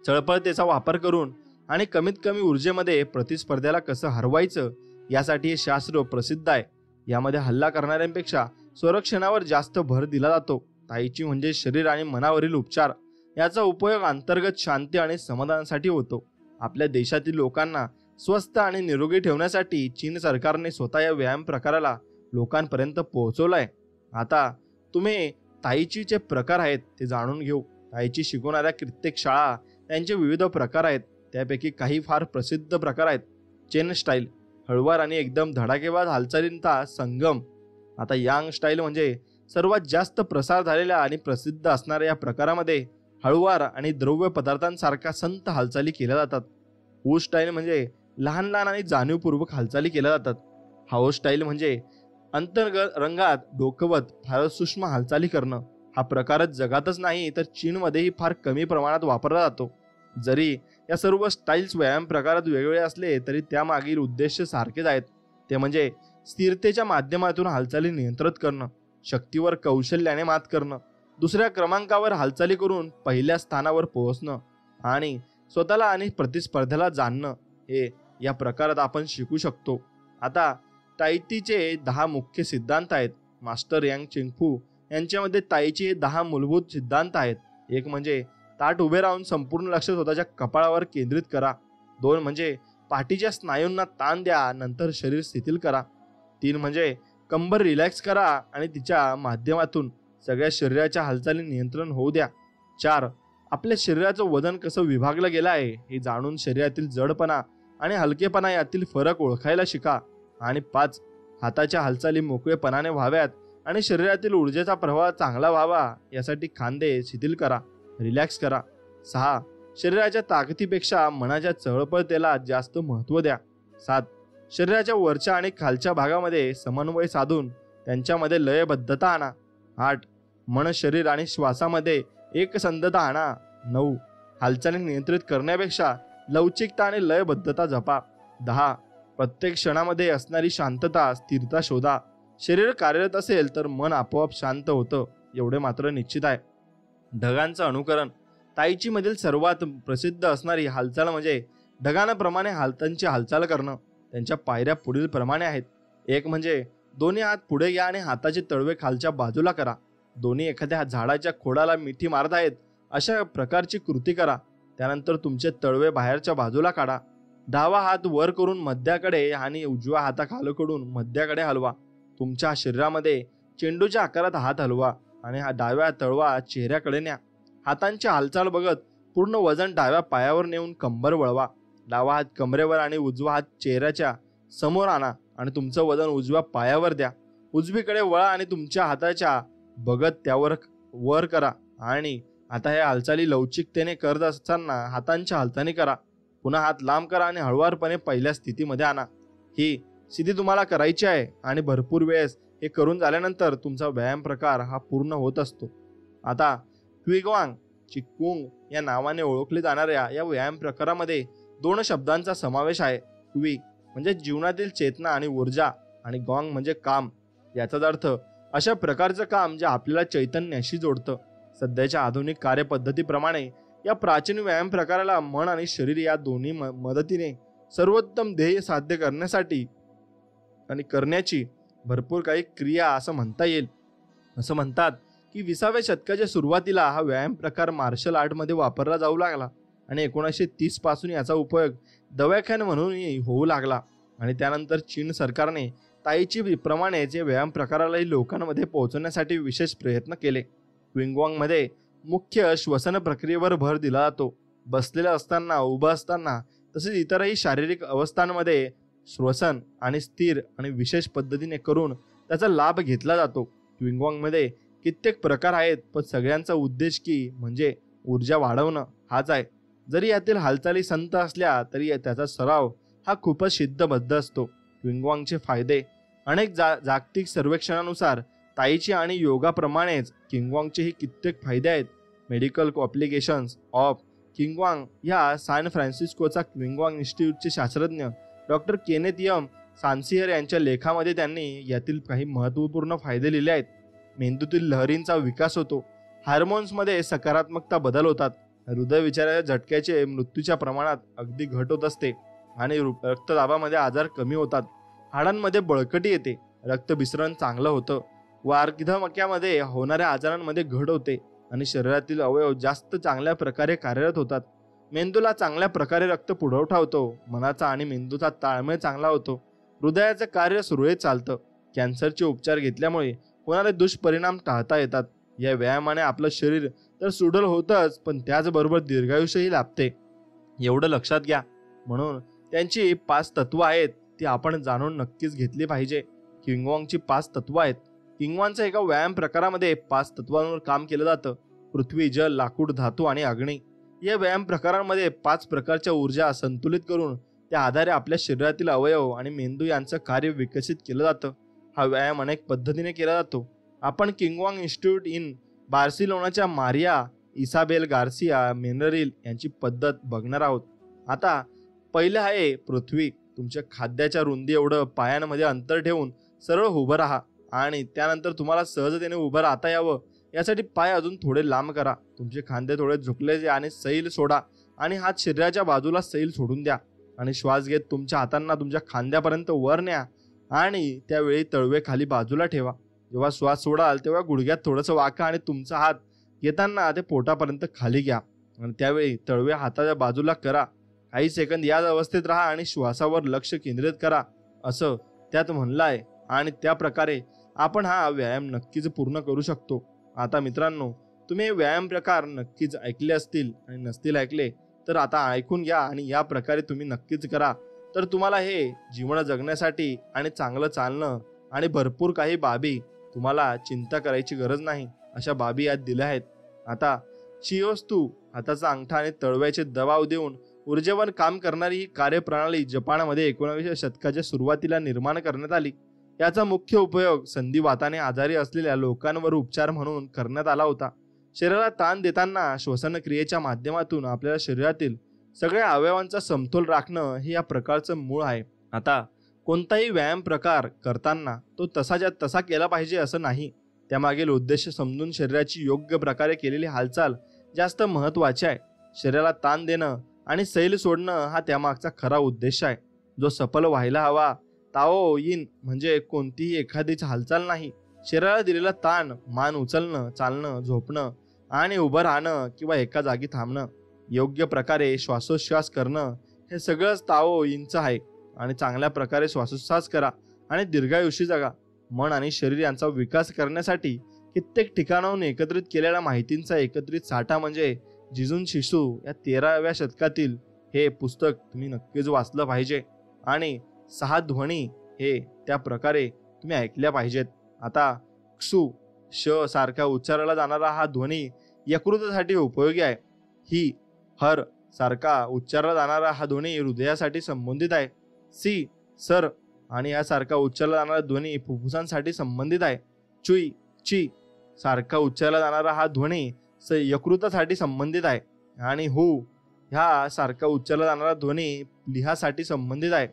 चळपळतेचा वापर करून आणि कमीत कमी ऊर्जेमध्ये प्रतिस्पर्ध्याला कसं हरवायचं यासाठी हे शास्त्र प्रसिद्ध आहे. यामध्ये हल्ला करणाऱ्यांपेक्षा संरक्षणावर जास्त भर दिला जातो. ताईची म्हणजे शरीर आणि मनावरील उपचार. याचा उपयोग अंतर्गत शांती आणि समाधानासाठी होतो. आपल्या देशातील लोकांना स्वस्थ आणि निरोगी ठेवण्यासाठी चीन सरकारने स्वतः या व्यायाम प्रकाराला लोकांपर्यंत पोहोचवलाय. आता तुम्ही ताईचीचे प्रकार आहेत ते जाणून घेऊ. ताईची शिकवणाऱ्या कित्येक शाळा त्यांचे विविध प्रकार आहेत. त्यापैकी काही फार प्रसिद्ध प्रकार आहेत. चेन स्टाईल, हळुवार आणि एकदम धडाकेबाज हालचालींचा संगम. आता यांग स्टाईल म्हणजे सर्वात जास्त प्रसार झालेल्या आणि प्रसिद्ध असणाऱ्या या प्रकारामध्ये हळुवार आणि द्रव्य पदार्थांसारख्या संत हालचाली केल्या जातात. वू स्टाईल म्हणजे लहान लहान आणि जाणीवपूर्वक हालचाली केल्या जातात. हाओ स्टाईल म्हणजे अंतर्गत रंगात डोकवत फार सूक्ष्म हालचाली करणं. हा प्रकारच जगातच नाही तर चीनमध्येही फार कमी प्रमाणात वापरला जातो. जरी या सर्व स्टाईल्स व्यायाम प्रकारात वेगवेगळे असले तरी त्यामागील उद्देश सारखेच आहेत. ते म्हणजे स्थिरतेच्या माध्यमातून हालचाली नियंत्रित करणं, शक्तीवर कौशल्याने मात करणं, दुसऱ्या क्रमांकावर हालचाली करून पहिल्या स्थानावर पोहोचणं आणि स्वतःला आणि प्रतिस्पर्ध्याला जाणणं. हे या प्रकारात आपण शिकू शकतो. आता ताईतीचे 10 मुख्य सिद्धांत आहेत. मास्टर यांग चिंगफू यांच्यामध्ये ताईचे 10 मूलभूत सिद्धांत आहेत. एक म्हणजे ताठ उभे राहून संपूर्ण लक्ष स्वतःच्या कपाळावर केंद्रित करा. 2 म्हणजे पाठीच्या स्नायूंना ताण द्या, नंतर शरीर शिथिल करा. 3 म्हणजे कंबर रिलॅक्स करा आणि तिच्या माध्यमातून सगळ्या शरीराच्या हालचाली नियंत्रण होऊ द्या. 4 आपल्या शरीराचं वजन कसं विभागलं गेलं आहे हे जाणून शरीरातील जडपणा आणि हलकेपणा यातील फरक ओळखायला शिका. आणि 5 हाताच्या हालचाली मोकळेपणाने व्हाव्यात आणि शरीरातील ऊर्जेचा प्रवाह चांगला व्हावा यासाठी खांदे शिथिल करा, रिलॅक्स करा. 6 शरीराच्या ताकदीपेक्षा मनाच्या चळपळतेला जास्त महत्त्व द्या. 7 शरीराच्या वरच्या आणि खालच्या भागामध्ये समन्वय साधून त्यांच्यामध्ये लयबद्धता आणा. 8 मन, शरीर आणि श्वासामध्ये एकसंधता आणा. 9 हालचाली नियंत्रित करण्यापेक्षा लवचिकता आणि लयबद्धता जपा. 10 प्रत्येक क्षणामध्ये असणारी शांतता, स्थिरता शोधा. शरीर कार्यरत असेल तर मन आपोआप शांत होतं, एवढे मात्र निश्चित आहे. ढगांचं अनुकरण. ताईची मधील सर्वात प्रसिद्ध असणारी हालचाल म्हणजे ढगांप्रमाणे हातांची हालचाल करणं. त्यांच्या पायऱ्या पुढील प्रमाणे आहेत. 1 म्हणजे दोन्ही हात पुढे घ्या आणि हाताचे तळवे खालच्या बाजूला करा. दोन्ही एखाद्या झाडाच्या खोडाला मिठी मारत आहेत अशा प्रकारची कृती करा. त्यानंतर तुमचे तळवे बाहेरच्या बाजूला काढा. डावा हात वर करून मध्याकडे आणि उजव्या हाताखालकडून मध्याकडे हलवा. तुमच्या शरीरामध्ये चेंडूच्या आकारात हात हलवा आणि हा डाव्या तळवा चेहऱ्याकडे न्या. हातांची हालचाल बघत पूर्ण वजन डाव्या पायावर नेऊन कंबर वळवा. डावा हात कमरेवर आणि उजवा हात चेहऱ्याच्या समोर आणा आणि तुमचं वजन उजव्या पायावर द्या. उजवीकडे वळा आणि तुमच्या हाताच्या बघत त्यावर वर करा. आणि आता ह्या हालचाली लवचिकतेने करत असताना हातांच्या हालचाली करा. पुन्हा हात लांब करा आणि हळुवारपणे पहिल्या स्थितीमध्ये आणा. ही स्थिती तुम्हाला करायची आहे आणि भरपूर वेळेस हे करून झाल्यानंतर तुमचा व्यायाम प्रकार हा पूर्ण होत असतो. आता क्विगवांग चिकुंग या नावाने ओळखले जाणाऱ्या या व्यायाम प्रकारामध्ये 2 शब्दांचा समावेश आहे. क्वी म्हणजे जीवनातील चेतना आणि ऊर्जा आणि गॉंग म्हणजे काम. याचाच अर्थ अशा प्रकारचं काम जे आपल्याला चैतन्याशी जोडतं. सध्याच्या आधुनिक कार्यपद्धतीप्रमाणे या प्राचीन व्यायाम प्रकाराला मन आणि शरीर या दोन्ही मदतीने सर्वोत्तम ध्येय साध्य करण्यासाठी आणि करण्याची भरपूर काही क्रिया असं म्हणता येईल. असं म्हणतात की 20व्या शतकाच्या सुरुवातीला हा व्यायाम प्रकार मार्शल आर्टमध्ये वापरला जाऊ लागला आणि 1930 पासून याचा उपयोग दवाखाना म्हणूनही होऊ लागला. आणि त्यानंतर चीन सरकारने ताईची प्रमाणेच या व्यायाम प्रकारालाही लोकांमध्ये पोहोचवण्यासाठी विशेष प्रयत्न केले. क्विंगवांगमध्ये मुख्य श्वसन प्रक्रियेवर भर दिला जातो. बसलेला असताना, उभं असताना तसेच इतरही शारीरिक अवस्थांमध्ये श्वसन आणि स्थिर आणि विशेष पद्धतीने करून त्याचा लाभ घेतला जातो. क्विंगवांगमध्ये कित्येक प्रकार आहेत, पण सगळ्यांचा उद्देश म्हणजे ऊर्जा वाढवणं हाच आहे. जरी यातील हालचाली संत असल्या तरी त्याचा सराव हा खूपच शिस्तबद्ध असतो. क्विंगवांगचे फायदे. अनेक जागतिक सर्वेक्षणानुसार ताईची आणि योगाप्रमाणेच क्विंगवांगचेही कित्येक फायदे आहेत. मेडिकल कॉम्प्लिकेशन्स ऑफ क्विंगवांग या सॅन फ्रान्सिस्कोचा क्विंगवांग इन्स्टिट्यूटचे शास्त्रज्ञ डॉक्टर केनेथ एम सान्सियर यांच्या लेखामध्ये त्यांनी यातील काही महत्त्वपूर्ण फायदे लिहिले आहेत. मेंदूतील लहरींचा विकास होतो. हार्मोन्समध्ये सकारात्मकता बदल होतात. हृदयविकाराच्या झटक्याचे मृत्यूच्या प्रमाणात अगदी घट होत असते आणि रक्तदाबामध्ये आजार कमी होतात. हाडांमध्ये बळकटी येते. रक्तभिसरण चांगलं होतं. वार्धक्यामध्ये होणाऱ्या आजारांमध्ये घट होते आणि शरीरातील अवयव जास्त चांगल्या प्रकारे कार्यरत होतात. मेंदूला चांगल्या प्रकारे रक्त पुरवठा होतो. मनाचा आणि मेंदूचा ताळमेळ चांगला होतो. हृदयाचं कार्य सुरळीत चालतं. कॅन्सरचे उपचार घेतल्यामुळे होणारे दुष्परिणाम टाळता येतात. या व्यायामाने आपलं शरीर तर सुडल होतंच, पण त्याचबरोबर दीर्घायुष्यही लाभते. एवढं लक्षात घ्या. म्हणून त्यांची 5 तत्व आहेत, ती आपण जाणून नक्कीच घेतली पाहिजे. क्विंगवांगची 5 तत्व आहेत. क्विंगवांगच्या एका व्यायाम प्रकारामध्ये 5 तत्वांवर काम केलं जातं. पृथ्वी, जल, लाकूड, धातू आणि अग्नी. या व्यायाम प्रकारांमध्ये 5 प्रकारच्या ऊर्जा संतुलित करून त्या आधारे आपल्या शरीरातील अवयव आणि मेंदू यांचं कार्य विकसित केलं जातं. हा व्यायाम अनेक पद्धतीने केला जातो. आपण क्विंगवांग इन्स्टिट्यूट इन बार्सिलोनाच्या मारिया इसाबेल गार्सिया मेनरिल यांची पद्धत बघणार आहोत. आता पहिलं आहे पृथ्वी. तुमच्या खाद्याच्या रुंदी एवढं पायांमध्ये अंतर ठेवून सरळ उभं राहा आणि त्यानंतर तुम्हाला सहजतेने उभं राहता यावं यासाठी पाय अजून थोडे लांब करा. तुमचे खांदे थोडे झुकले आणि सैल सोडा आणि हात शरीराच्या बाजूला सैल सोडून द्या. आणि श्वास घेत तुमच्या हातांना तुमच्या खांद्यापर्यंत वर न्या आणि त्यावेळी तळवे खाली बाजूला ठेवा. जेव्हा श्वास सोडाल तेव्हा गुडघ्यात थोडंसं वाका आणि तुमचा हात घेताना ते पोटापर्यंत खाली घ्या आणि त्यावेळी तळवे हाताच्या बाजूला करा. काही सेकंद या अवस्थेत राहा आणि श्वासावर लक्ष केंद्रित करा असं त्यात म्हणलं आहे. आणि त्या प्रकारे आपण हा व्यायाम नक्कीच पूर्ण करू शकतो. आता मित्रांनो, तुम्ही व्यायाम प्रकार नक्कीच ऐकले असतील आणि नसतील ऐकले तर आता ऐकून घ्या आणि या प्रकारे तुम्ही नक्कीच करा. तर तुम्हाला हे जीवन जगण्यासाठी आणि चांगलं चालणं आणि भरपूर काही बाबी तुम्हाला चिंता करायची गरज नाही अशा बाबी यात दिल्या आहेत. आता शिवस्तू हाताचा अंगठा आणि तळव्याचे दबाव देऊन ऊर्जेवर काम करणारी ही कार्यप्रणाली जपानमध्ये 19व्या शतकाच्या सुरुवातीला निर्माण करण्यात आली. याचा मुख्य उपयोग संधिवाताने आजारी असलेल्या लोकांवर उपचार म्हणून करण्यात आला होता. शरीराला ताण देताना श्वसन क्रियेच्या माध्यमातून आपल्याला शरीरातील सगळ्या अवयवांचा समतोल राखणं हे या प्रकारचं मूळ आहे. आता कोणताही व्यायाम प्रकार करताना तो तसाच्या तसा केला पाहिजे असं नाही. त्यामागील उद्देश समजून शरीराची योग्य प्रकारे केलेली हालचाल जास्त महत्वाची आहे. शरीराला ताण देणं आणि सैल सोडणं हा त्यामागचा खरा उद्देश आहे. जो सफल व्हायला हवा ताओ यिन म्हणजे कोणतीही एखादीच हालचाल नाही. शरीराला दिलेला ताण मान उचलणं, चालणं, झोपणं आणि उभं राहणं किंवा एका जागी थांबणं, योग्य प्रकारे श्वासोच्छ्वास करणं हे सगळंच ताओ यिनचं आहे. आणि चांगल्या प्रकारे श्वासोच्छ्वास करा आणि दीर्घायुषी जगा. मन आणि शरीर यांचा विकास करण्यासाठी कित्येक ठिकाणाहून एकत्रित केलेल्या माहितींचा एकत्रित साठा म्हणजे जिजुन शिशु या 13व्या शतकातील हे पुस्तक तुम्ही नक्कीच वाचलं पाहिजे. आणि 6 ध्वनी हे त्या प्रकारे तुम्ही ऐकल्या पाहिजेत. आता क्षु श सारखा उच्चारला जाणारा हा ध्वनी यकृतासाठी उपयोगी आहे. ही हर सारखा उच्चारला जाणारा हा ध्वनी हृदयासाठी संबंधित आहे. सी सर आणि यासारखा उच्चारला जाणारा ध्वनी फुफ्फुसांसाठी संबंधित आहे. चुई ची सारखा उच्चारला जाणारा हा ध्वनी यकृतासाठी संबंधित आहे. आणि हु ह्या सारखा उच्चारला जाणारा ध्वनी लिहासाठी संबंधित आहे.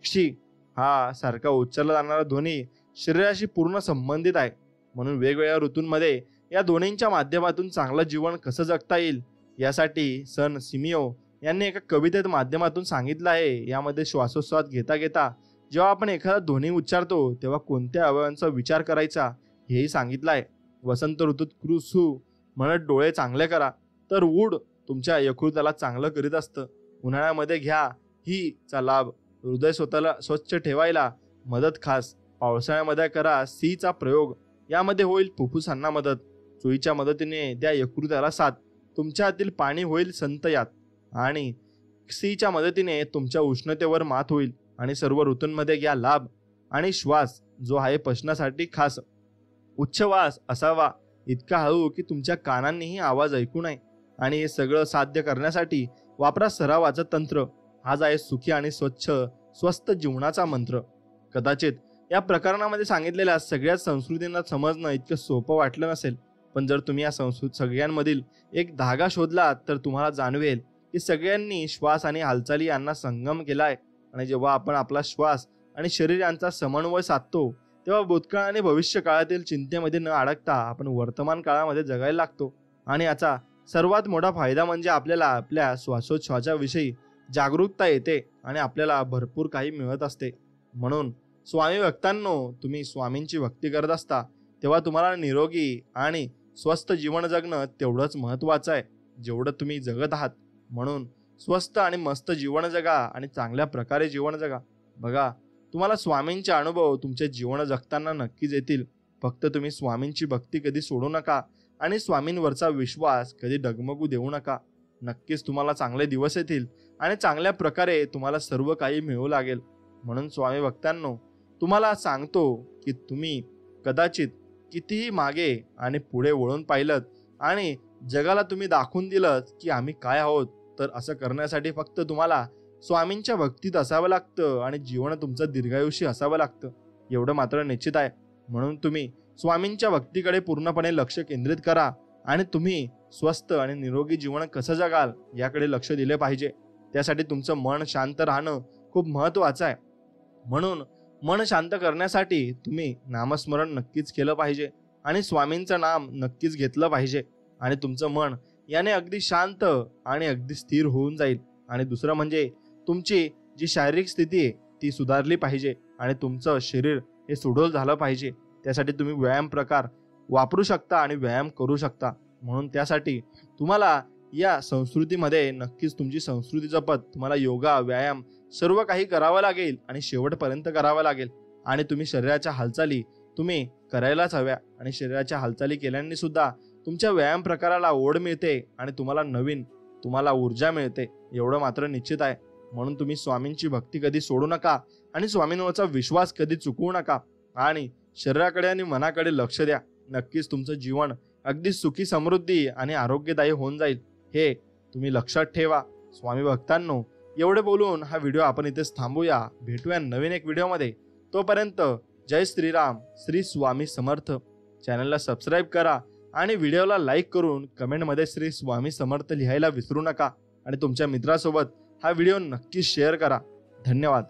क्षी हा सारखा उच्चारला जाणारा ध्वनी शरीराशी पूर्ण संबंधित आहे. म्हणून वेगवेगळ्या ऋतूंमध्ये या दोन्हींच्या माध्यमातून चांगलं जीवन कसं जगता येईल यासाठी सन सिमिओ यांनी एका कवितेत माध्यमातून सांगितलं आहे. यामध्ये श्वासोच्छ्वास घेता घेता जेव्हा आपण एखादा ध्वनी उच्चारतो तेव्हा कोणत्या अवयवांचा विचार करायचा हेही सांगितलं आहे. वसंत ऋतूत क्रुसू म्हणत डोळे चांगले करा तर वूड तुमच्या यकृताला चांगलं करीत असतं. उन्हाळ्यामध्ये घ्या ही चा लाभ, हृदय स्वतःला स्वच्छ ठेवायला मदत खास. पावसाळ्यामध्ये करा सी चा प्रयोग, यामध्ये होईल फुफ्फुसांना मदत. चुईच्या मदतीने द्या यकृताला साथ, तुमच्या हातील पाणी होईल संत यात. आणि सीच्या मदतीने तुमच्या उष्णतेवर मात होईल. आणि सर्व ऋतूंमध्ये घ्या लाभ. आणि श्वास जो आहे पचनासाठी खास, उच्छवास असावा इतका हळू की तुमच्या कानांनीही आवाज ऐकू नये. आणि हे सगळं साध्य करण्यासाठी वापरा सरावाचं तंत्र. हाच आहे सुखी आणि स्वच्छ स्वस्थ जीवनाचा मंत्र. कदाचित या प्रकरणामध्ये सांगितलेल्या सगळ्याच संस्कृतींना समजणं इतकं सोपं वाटलं नसेल, पण जर तुम्ही या सगळ्यांमधील एक धागा शोधला तर तुम्हाला जाणवेल की सगळ्यांनी श्वास आणि हालचाली यांना संगम केलाय. आणि जेव्हा आपण आपला श्वास आणि शरीर यांचा समन्वय साधतो तेव्हा भूतकाळ आणि भविष्य काळातील चिंतेमध्ये न अडकता आपण वर्तमान काळामध्ये जगायला लागतो. आणि याचा सर्वात मोठा फायदा म्हणजे आपल्याला आपल्या श्वासोच्छवासाविषयी जागरूकता येते आणि आपल्याला भरपूर काही मिळत असते. म्हणून स्वामी भक्तांनो, तुम्ही स्वामींची भक्ती करत असता तेव्हा तुम्हाला निरोगी आणि स्वस्थ जीवन जगणं तेवढंच महत्त्वाचं आहे जेवढं तुम्ही जगत आहात. म्हणून स्वस्थ आणि मस्त जीवन जगा आणि चांगल्या प्रकारे जीवन जगा. बघा, तुम्हाला स्वामींचे अनुभव तुमचे जीवन जगताना नक्कीच येतील. फक्त तुम्ही स्वामींची भक्ती कधी सोडू नका आणि स्वामींवरचा विश्वास कधी डगमगू देऊ नका. नक्कीच तुम्हाला चांगले दिवस येतील आणि चांगल्या प्रकारे तुम्हाला सर्व काही मिळू लागेल. म्हणून स्वामी भक्तांनो, तुम्हाला सांगतो की तुम्ही कदाचित कितीही मागे आणि पुढे वळून पाहिलं आणि जगाला तुम्ही दाखवून दिलं की आम्ही काय आहोत, तर असं करण्यासाठी फक्त तुम्हाला स्वामींच्या भक्तीत असावं लागतं आणि जीवन तुमचं दीर्घायुषी असावं लागतं, एवढं मात्र निश्चित आहे. म्हणून तुम्ही स्वामींच्या भक्तीकडे पूर्णपणे लक्ष केंद्रित करा आणि तुम्ही स्वस्थ आणि निरोगी जीवन कसं जगाल याकडे लक्ष दिले पाहिजे. त्यासाठी तुमचं मन शांत राहणं खूप महत्त्वाचं आहे. म्हणून मन शांत करण्यासाठी तुम्ही नामस्मरण नक्कीच केलं पाहिजे आणि स्वामींचं नाम नक्कीच घेतलं पाहिजे आणि तुमचं मन याने अगदी शांत आणि अगदी स्थिर होऊन जाईल. आणि दुसरं म्हणजे तुमची जी शारीरिक स्थिती आहे ती सुधारली पाहिजे आणि तुमचं शरीर हे सुडौल झालं पाहिजे, त्यासाठी तुम्ही व्यायाम प्रकार वापरू शकता आणि व्यायाम करू शकता. म्हणून त्यासाठी तुम्हाला या संस्कृतीमध्ये नक्कीच तुमची संस्कृती जपत तुम्हाला योगा, व्यायाम सर्व काही करावं लागेल आणि शेवटपर्यंत करावं लागेल. आणि तुम्ही शरीराच्या हालचाली तुम्ही करायलाच हव्या आणि शरीराच्या हालचाली केल्याने सुद्धा तुमच्या व्यायाम प्रकाराला ओढ मिळते आणि तुम्हाला ऊर्जा मिळते, एवढं मात्र निश्चित आहे. म्हणून तुम्ही स्वामींची भक्ती कधी सोडू नका आणि स्वामींवरचा विश्वास कधी चुकवू नका आणि शरीराकडे आणि मनाकडे लक्ष द्या. नक्कीच तुमचं जीवन अगदी सुखी, समृद्धी आणि आरोग्यदायी होऊन जाईल, हे तुम्ही लक्षात ठेवा. स्वामी भक्तांनो, एवढे बोलून हा व्हिडिओ आपण इथेच थांबूया. भेटूया नवीन एक व्हिडिओमध्ये. तोपर्यंत जय श्रीराम, श्री स्वामी समर्थ. चॅनलला सबस्क्राईब करा आणि व्हिडिओला लाईक करून कमेंटमध्ये श्री स्वामी समर्थ लिहायला विसरू नका आणि तुमच्या मित्रासोबत हा व्हिडिओ नक्की शेअर करा. धन्यवाद.